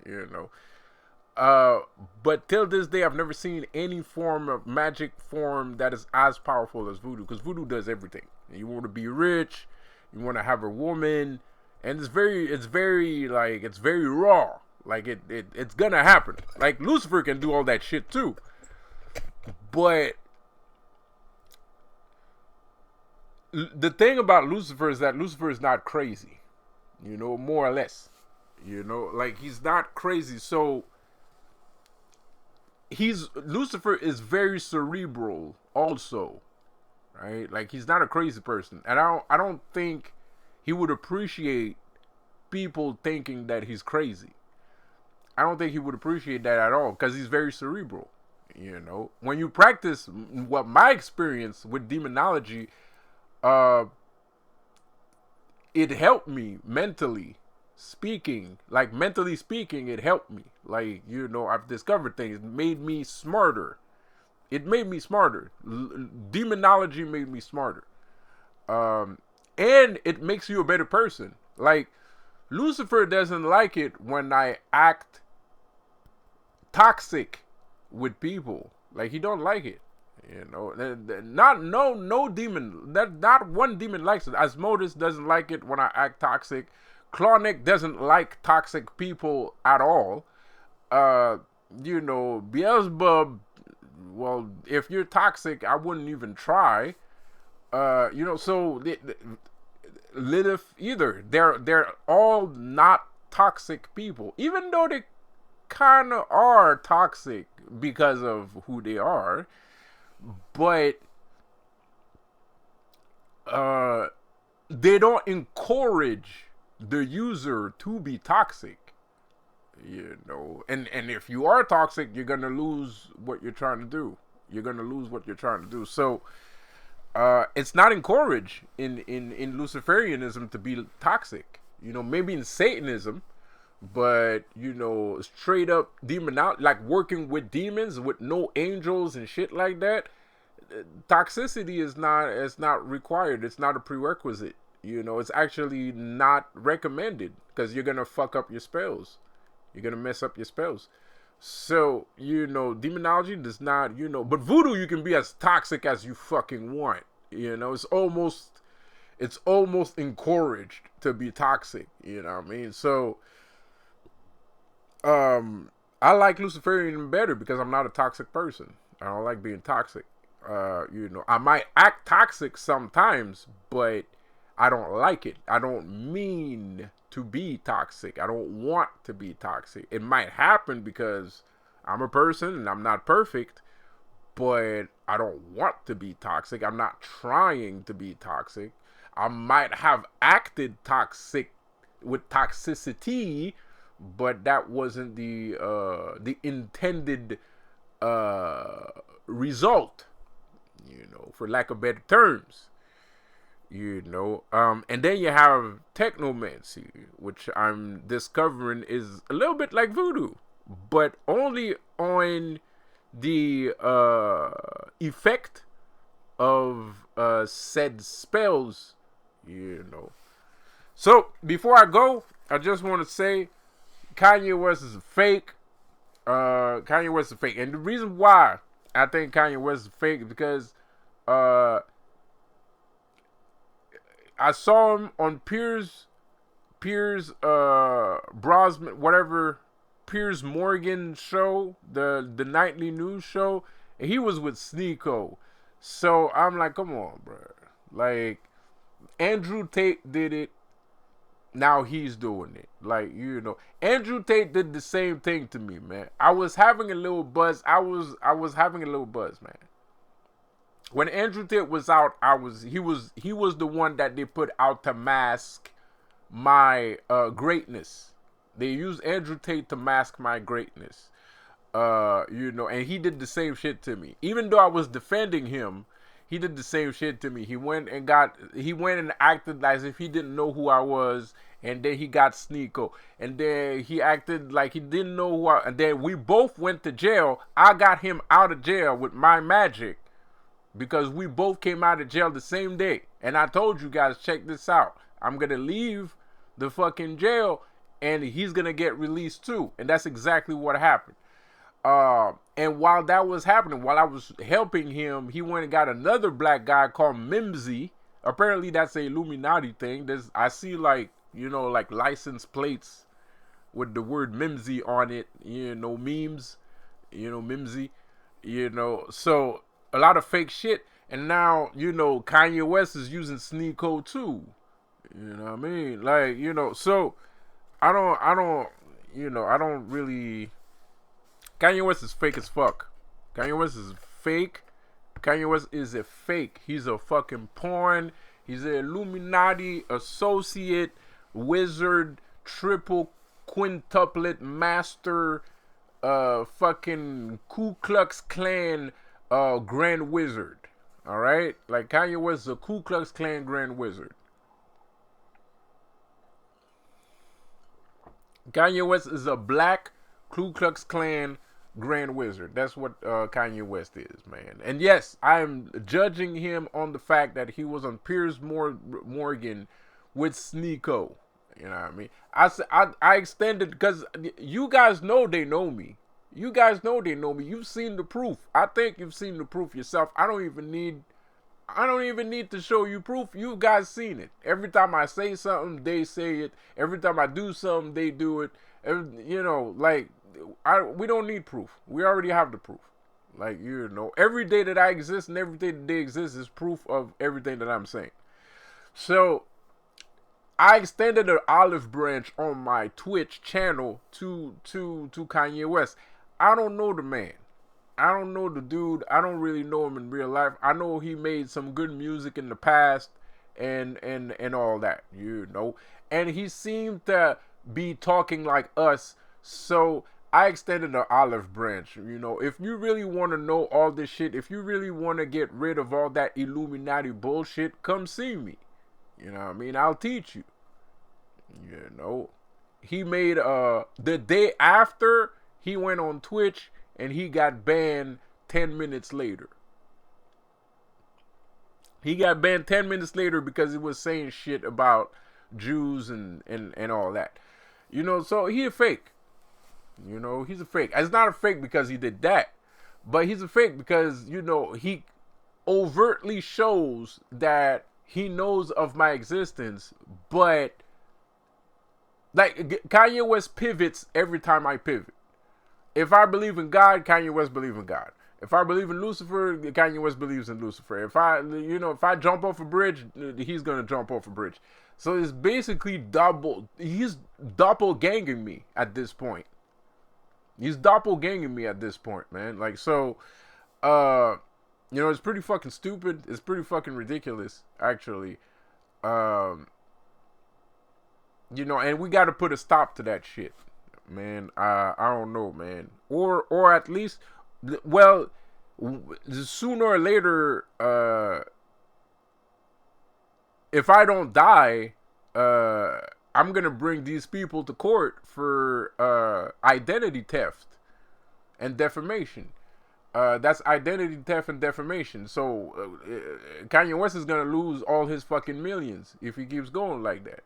But till this day, I've never seen any form of magic form that is as powerful as voodoo. Because voodoo does everything. You want to be rich, you want to have a woman, and it's very raw. Like it's gonna happen. Like Lucifer can do all that shit too. But the thing about Lucifer is that Lucifer is not crazy. More or less. Like he's not crazy. So Lucifer is very cerebral also. Right? Like he's not a crazy person. And I don't think he would appreciate people thinking that he's crazy. I don't think he would appreciate that at all because he's very cerebral. When you practice, what my experience with demonology, it helped me mentally speaking. Like mentally speaking, it helped me. Like I've discovered things. It made me smarter. Demonology made me smarter. And it makes you a better person. Like Lucifer doesn't like it when I act toxic with people. Like he don't like it. No demon. Not one demon likes it. Asmodeus doesn't like it when I act toxic. Clonic doesn't like toxic people at all. Beelzebub. Well, if you're toxic, I wouldn't even try. So Lilith either. They're all not toxic people, even though they kind of are toxic because of who they are. But they don't encourage the user to be toxic. And if you are toxic, you're gonna lose what you're trying to do. So it's not encouraged in Luciferianism to be toxic. Maybe in Satanism, but straight up like working with demons with no angels and shit like that. Toxicity is not required. It's not a prerequisite. It's actually not recommended because you're gonna fuck up your spells. You're gonna mess up your spells. So demonology does not. But voodoo, you can be as toxic as you fucking want. It's almost encouraged to be toxic. You know what I mean? So I like Luciferian better because I'm not a toxic person. I don't like being toxic. I might act toxic sometimes, but I don't like it. I don't mean to be toxic. I don't want to be toxic. It might happen because I'm a person and I'm not perfect, but I don't want to be toxic. I'm not trying to be toxic. I might have acted toxic with toxicity, but that wasn't the intended result, for lack of better terms. And then you have technomancy, which I'm discovering is a little bit like voodoo, but only on the effect of said spells. So before I go, I just want to say Kanye West is fake. Kanye West is fake, and the reason why I think Kanye West is fake is because I saw him on Piers Brosnan, whatever, Piers Morgan show, the nightly news show, and he was with Sneeko. So I'm like, come on, bro. Like, Andrew Tate did it. Now he's doing it. Like, Andrew Tate did the same thing to me, man. I was having a little buzz. I was having a little buzz, man. When Andrew Tate was out, he was the one that they put out to mask my greatness. They used Andrew Tate to mask my greatness. And he did the same shit to me. Even though I was defending him, he did the same shit to me. He went and acted as if he didn't know who I was, and then he got Sneeko, and then he acted like he didn't know who I, and then we both went to jail. I got him out of jail with my magic because we both came out of jail the same day. And I told you guys, check this out. I'm gonna leave the fucking jail, and he's gonna get released too. And that's exactly what happened. And while that was happening, while I was helping him, he went and got another black guy called Mimsy. Apparently that's a Illuminati thing. I see like, like license plates with the word Mimsy on it, memes, Mimsy, so a lot of fake shit. And now, Kanye West is using Sneeko too. You know what I mean? Like, so I don't really. Kanye West is fake as fuck. Kanye West is fake. Kanye West is a fake. He's a fucking porn. He's an Illuminati associate, wizard, triple, quintuplet, master, fucking Ku Klux Klan, grand wizard. All right? Like, Kanye West is a Ku Klux Klan grand wizard. Kanye West is a black Ku Klux Klan grand wizard. That's what Kanye West is, man. And yes, I'm judging him on the fact that he was on Piers Morgan with Sneeko. You know what I mean? I extended because you guys know they know me. You guys know they know me. You've seen the proof. I think you've seen the proof yourself. I don't even need to show you proof. You guys seen it. Every time I say something, they say it. Every time I do something, they do it. We don't need proof. We already have the proof. Like, every day that I exist and every day that they exist is proof of everything that I'm saying. So I extended an olive branch on my Twitch channel to Kanye West. I don't know the man. I don't know the dude. I don't really know him in real life. I know he made some good music in the past and all that, And he seemed to be talking like us. So I extended an olive branch. If you really want to know all this shit, if you really want to get rid of all that Illuminati bullshit, come see me. You know what I mean? I'll teach you. He made the day after he went on Twitch and he got banned 10 minutes later. He got banned 10 minutes later because he was saying shit about Jews and all that. So he a fake. He's a fake. It's not a fake because he did that, but he's a fake because, he overtly shows that he knows of my existence, but like Kanye West pivots every time I pivot. If I believe in God, Kanye West believes in God. If I believe in Lucifer, Kanye West believes in Lucifer. If I jump off a bridge, he's gonna jump off a bridge. So it's basically he's doppelganging me at this point. He's doppelganging me at this point, man. Like, so, it's pretty fucking stupid. It's pretty fucking ridiculous, actually. And we got to put a stop to that shit, man. I don't know, man. Or at least, well, sooner or later, if I don't die, I'm going to bring these people to court for identity theft and defamation. That's identity theft and defamation. So Kanye West is going to lose all his fucking millions if he keeps going like that.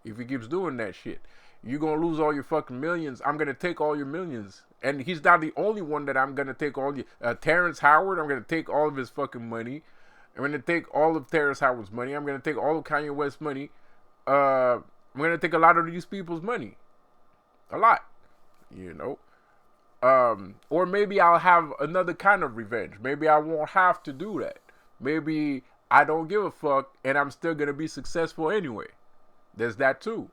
If he keeps doing that shit. You're going to lose all your fucking millions. I'm going to take all your millions. And he's not the only one that I'm going to take all your... Terrence Howard, I'm going to take all of his fucking money. I'm going to take all of Terrence Howard's money. I'm going to take all of Kanye West's money. I'm going to take a lot of these people's money. A lot. Or maybe I'll have another kind of revenge. Maybe I won't have to do that. Maybe I don't give a fuck and I'm still going to be successful anyway. There's that too.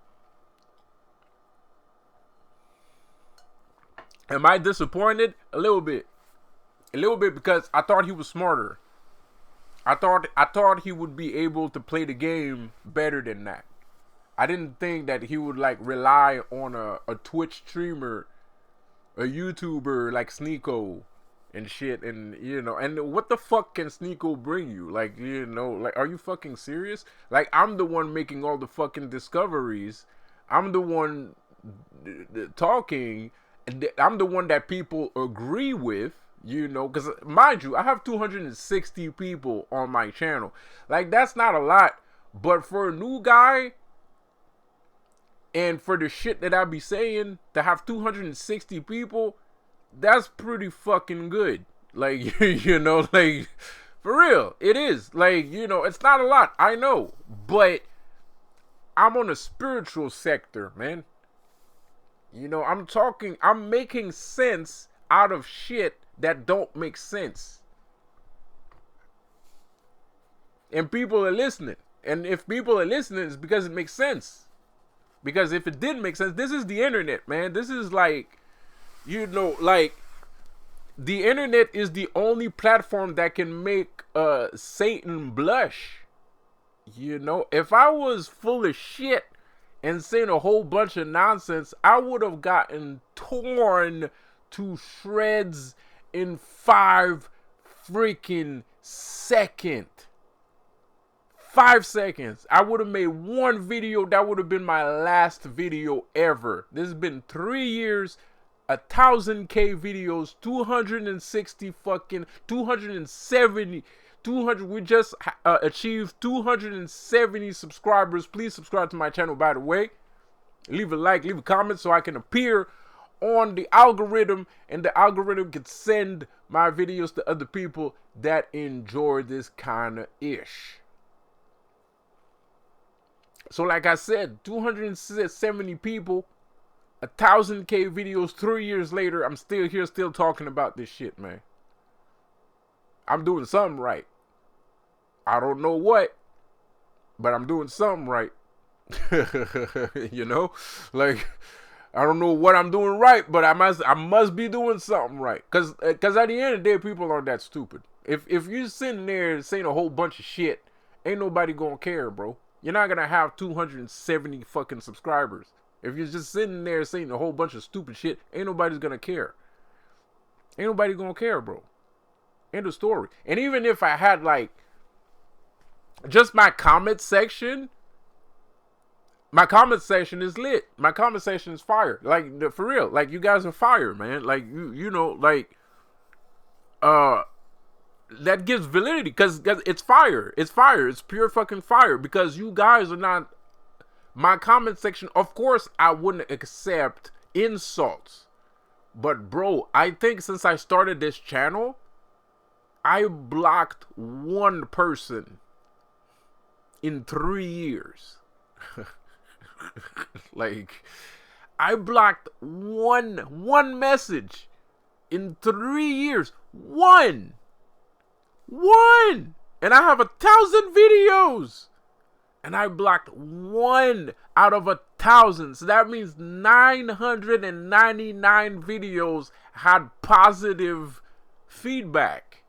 Am I disappointed? A little bit. A little bit because I thought he was smarter. I thought he would be able to play the game better than that. I didn't think that he would like rely on a Twitch streamer, a YouTuber like Sneeko, and shit, and you know, and what the fuck can Sneeko bring you? Like, you know, like, are you fucking serious? Like, I'm the one making all the fucking discoveries. I'm the one talking. I'm the one that people agree with, you know, because mind you, I have 260 people on my channel. Like, that's not a lot, but for a new guy, and for the shit that I be saying, to have 260 people, that's pretty fucking good. Like, you know, like, for real, it is. Like, you know, it's not a lot, I know, but I'm on a spiritual sector, man. You know, I'm making sense out of shit that don't make sense. And people are listening. And if people are listening, it's because it makes sense. Because if it didn't make sense, this is the internet, man. This is like, you know, like, the internet is the only platform that can make Satan blush. You know, if I was full of shit and saying a whole bunch of nonsense, I would have gotten torn to shreds in 5 freaking seconds. 5 seconds. I would have made one video. That would have been my last video ever. This has been 3 years, 1,000K videos, 260 fucking 270. 200. We just achieved 270 subscribers. Please subscribe to my channel, by the way. Leave a like, leave a comment so I can appear on the algorithm, and the algorithm can send my videos to other people that enjoy this kind of ish. So like I said, 270 people, 1,000K videos, 3 years later, I'm still here, still talking about this shit, man. I'm doing something right. I don't know what, but I'm doing something right. You know, like, I don't know what I'm doing right, but I must be doing something right. Cause at the end of the day, people aren't that stupid. If you're sitting there saying a whole bunch of shit, ain't nobody gonna care, bro. You're not gonna have 270 fucking subscribers. If you're just sitting there saying a whole bunch of stupid shit, ain't nobody's gonna care. Ain't nobody gonna care, bro. End of story. And even if I had, like, just my comment section is lit. My comment section is fire. Like, for real. Like, you guys are fire, man. Like, you know, like, that gives validity, because it's fire. It's fire. It's pure fucking fire, because you guys are not. My comment section, of course, I wouldn't accept insults. But, bro, I think since I started this channel, I blocked one person in 3 years. Like, I blocked one message in 3 years. One. And I have 1,000 videos. And I blocked one out of 1,000. So that means 999 videos had positive feedback.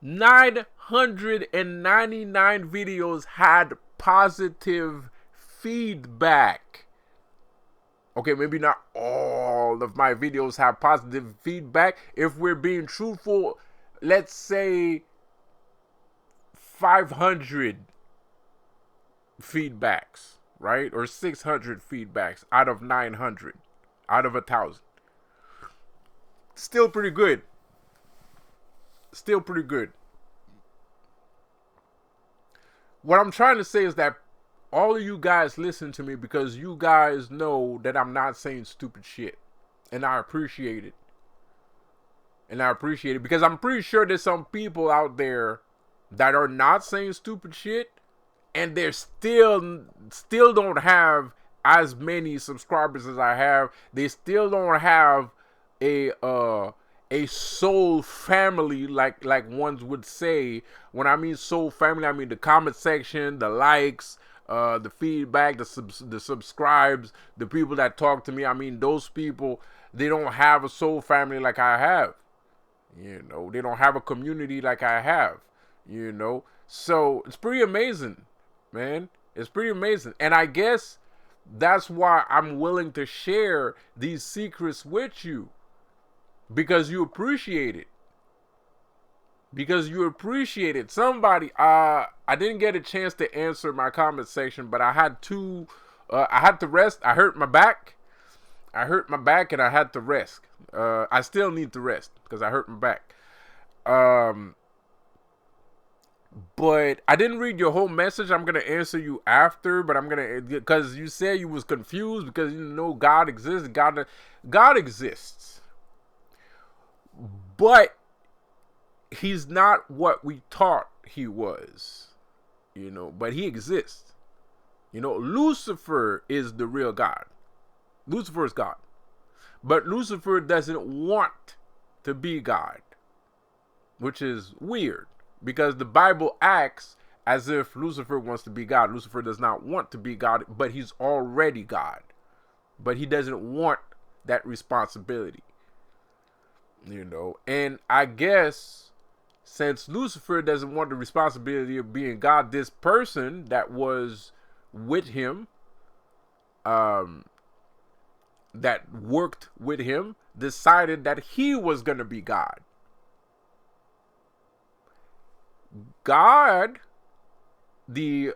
999 videos had positive feedback. Okay, maybe not all of my videos have positive feedback. If we're being truthful, let's say 500 feedbacks, right? Or 600 feedbacks out of 900, out of 1,000. Still pretty good. Still pretty good. What I'm trying to say is that all of you guys listen to me because you guys know that I'm not saying stupid shit. And I appreciate it. And I appreciate it because I'm pretty sure there's some people out there that are not saying stupid shit, and they're still don't have as many subscribers as I have. They still don't have a soul family, like ones would say. When I mean soul family, I mean the comment section, the likes, the feedback, the subscribes, the people that talk to me. I mean, those people, they don't have a soul family like I have. You know, they don't have a community like I have. You know, so it's pretty amazing, man. It's pretty amazing. And I guess that's why I'm willing to share these secrets with you. because you appreciate it. Because you appreciate it. Somebody, I didn't get a chance to answer my comment section, but I had to rest. I hurt my back. And I had to rest. I still need to rest because I hurt my back. But I didn't read your whole message. I'm gonna answer you after, but because you said you was confused because you know God exists. God exists, but he's not what we thought he was, but he exists. Lucifer is the real God. Lucifer is God. But Lucifer doesn't want to be God, which is weird because the Bible acts as if Lucifer wants to be God. Lucifer does not want to be God, but he's already God. But he doesn't want that responsibility, And I guess since Lucifer doesn't want the responsibility of being God, this person that was with him, that worked with him, decided that he was going to be God. God, the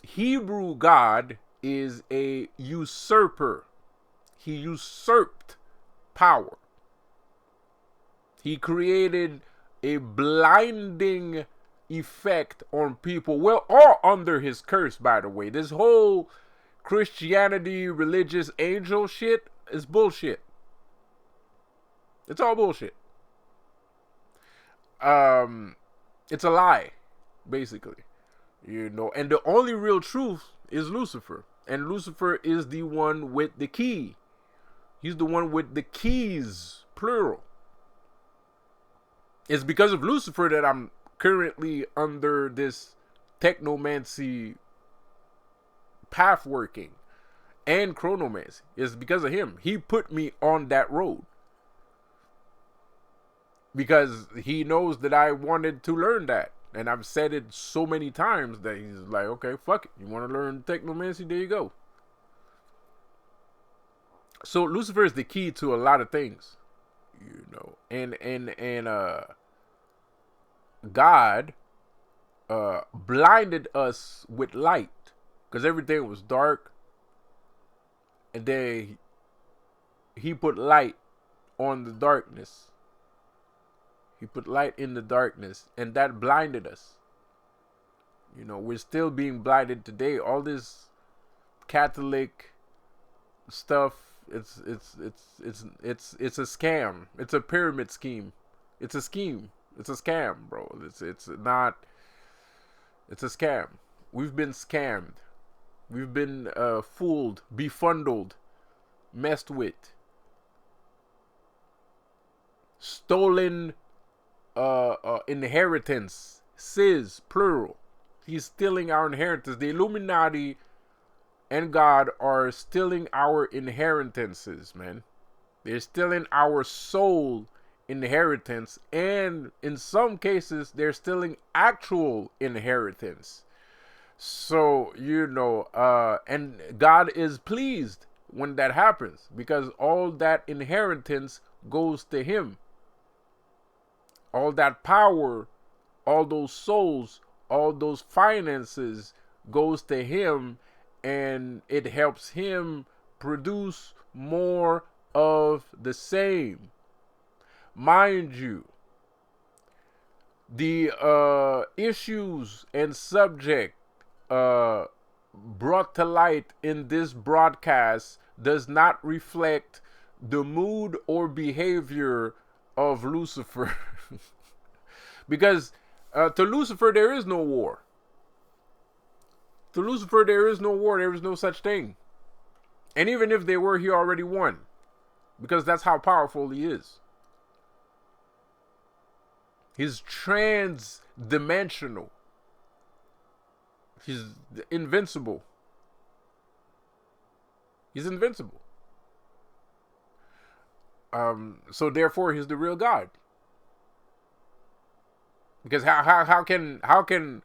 Hebrew God, is a usurper. He usurped power. He created a blinding effect on people. Well, all under his curse, by the way. This whole Christianity, religious angel shit is bullshit. It's all bullshit. It's a lie, basically. And the only real truth is Lucifer. And Lucifer is the one with the key. He's the one with the keys, plural. It's because of Lucifer that I'm currently under this technomancy path working and chronomancy. It's because of him. He put me on that road because he knows that I wanted to learn that, and I've said it so many times that he's like, okay, fuck it, you want to learn technomancy, there you go. So Lucifer is the key to a lot of things, and God blinded us with light because everything was dark, and then he put light on the darkness. He put light in the darkness, and that blinded us. We're still being blinded today. All this Catholic stuff, it's a scam. It's a pyramid scheme. It's a scheme. It's a scam, bro. It's a scam. We've been scammed. We've been fooled, befuddled, messed with, stolen inheritance. Sis, plural. He's stealing our inheritance. The Illuminati and God are stealing our inheritances, man. They're stealing our soul inheritance, and in some cases they're stealing actual inheritance. So and God is pleased when that happens because all that inheritance goes to him. All that power, all those souls, all those finances goes to him, and it helps him produce more of the same. Mind you, the issues and subject brought to light in this broadcast does not reflect the mood or behavior of Lucifer. Because to Lucifer there is no war. To Lucifer there is no war. There is no such thing. And even if there were, he already won. Because that's how powerful he is. He's trans-dimensional. He's invincible. He's invincible. So therefore, he's the real God. Because how can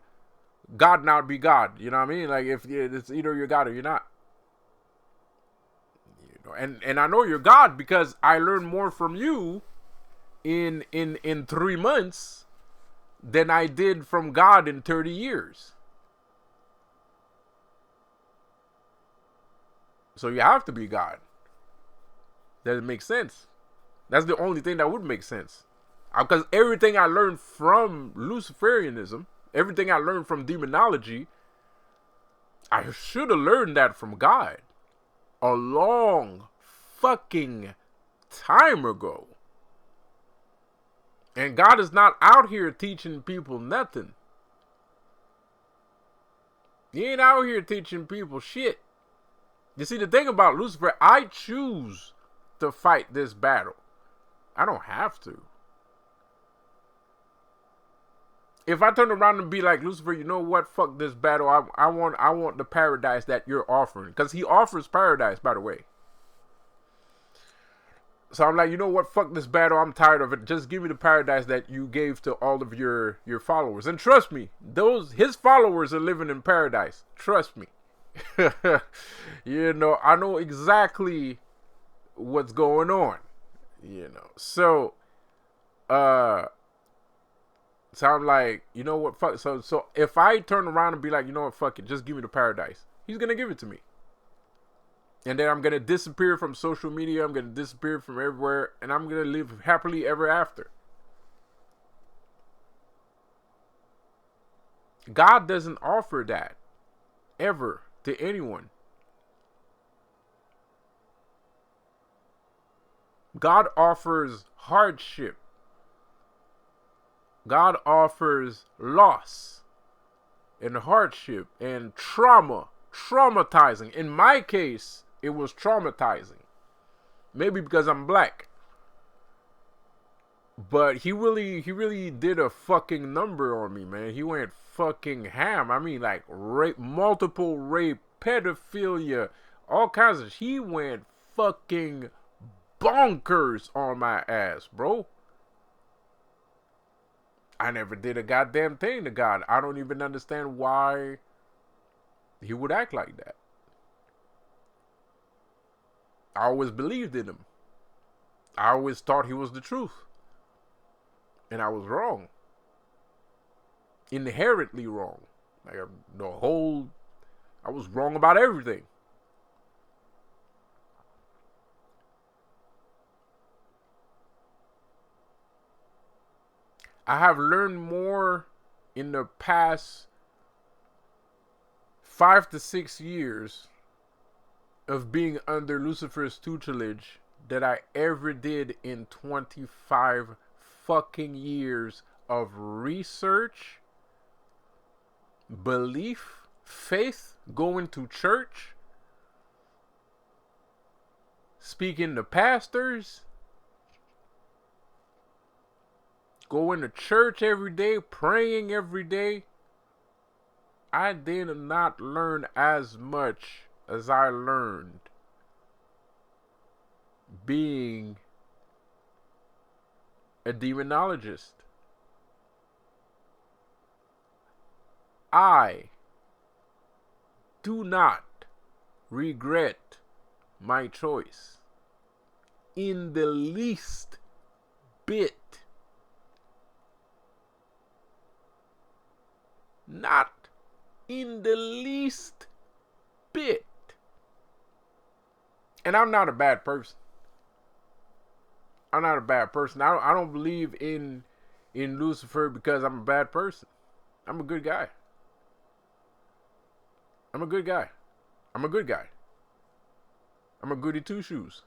God not be God? You know what I mean? Like if it's either you're God or you're not. And I know you're God because I learned more from you in 3 months than I did from God in 30 years. So you have to be God. Does it make sense? That's the only thing that would make sense. Because everything I learned from Luciferianism, everything I learned from demonology, I should have learned that from God a long fucking time ago. And God is not out here teaching people nothing. He ain't out here teaching people shit. You see, the thing about Lucifer, I choose to fight this battle. I don't have to. If I turn around and be like, Lucifer, you know what? Fuck this battle. I want the paradise that you're offering. Because he offers paradise, by the way. So I'm like, you know what? Fuck this battle. I'm tired of it. Just give me the paradise that you gave to all of your followers. And trust me, his followers are living in paradise. Trust me. I know exactly what's going on. So I'm like, you know what, fuck. So if I turn around and be like, you know what, fuck it, just give me the paradise, he's gonna give it to me. And then I'm gonna disappear from social media, I'm gonna disappear from everywhere, and I'm gonna live happily ever after. God doesn't offer that ever to anyone. God offers hardship. God offers loss and hardship and traumatizing. In my case, it was traumatizing. Maybe because I'm black. But he really did a fucking number on me, man. He went fucking ham. I mean, like rape, multiple rape, pedophilia, all kinds of. He went fucking bonkers on my ass, bro. I never did a goddamn thing to God. I don't even understand why he would act like that. I always believed in him. I always thought he was the truth. And I was wrong. Inherently wrong. Like I was wrong about everything. I have learned more in the past 5 to 6 years of being under Lucifer's tutelage than I ever did in 25 fucking years of research, belief, faith, going to church, speaking to pastors, going to church every day, praying every day. I did not learn as much as I learned being a demonologist. I do not regret my choice in the least bit. Not in the least bit. And I'm not a bad person. I'm not a bad person. I don't believe in Lucifer because I'm a bad person. I'm a good guy. I'm a good guy. I'm a good guy. I'm a goody two shoes.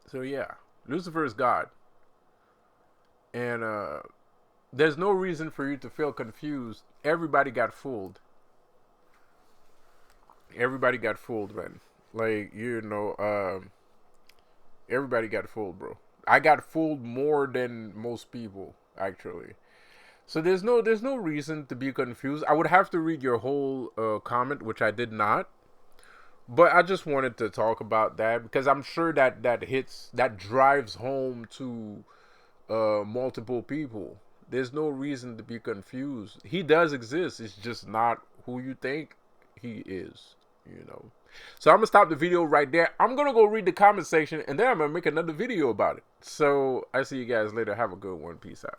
So yeah, Lucifer is God. And there's no reason for you to feel confused. Everybody got fooled. Everybody got fooled, man. Like, everybody got fooled, bro. I got fooled more than most people, actually. So there's no reason to be confused. I would have to read your whole comment, which I did not. But I just wanted to talk about that because I'm sure that drives home to multiple people. There's no reason to be confused. He does exist. It's just not who you think he is, you know. So I'm gonna stop the video right there. I'm gonna go read the comment section, and then I'm gonna make another video about it. So I see you guys later. Have a good one. Peace out.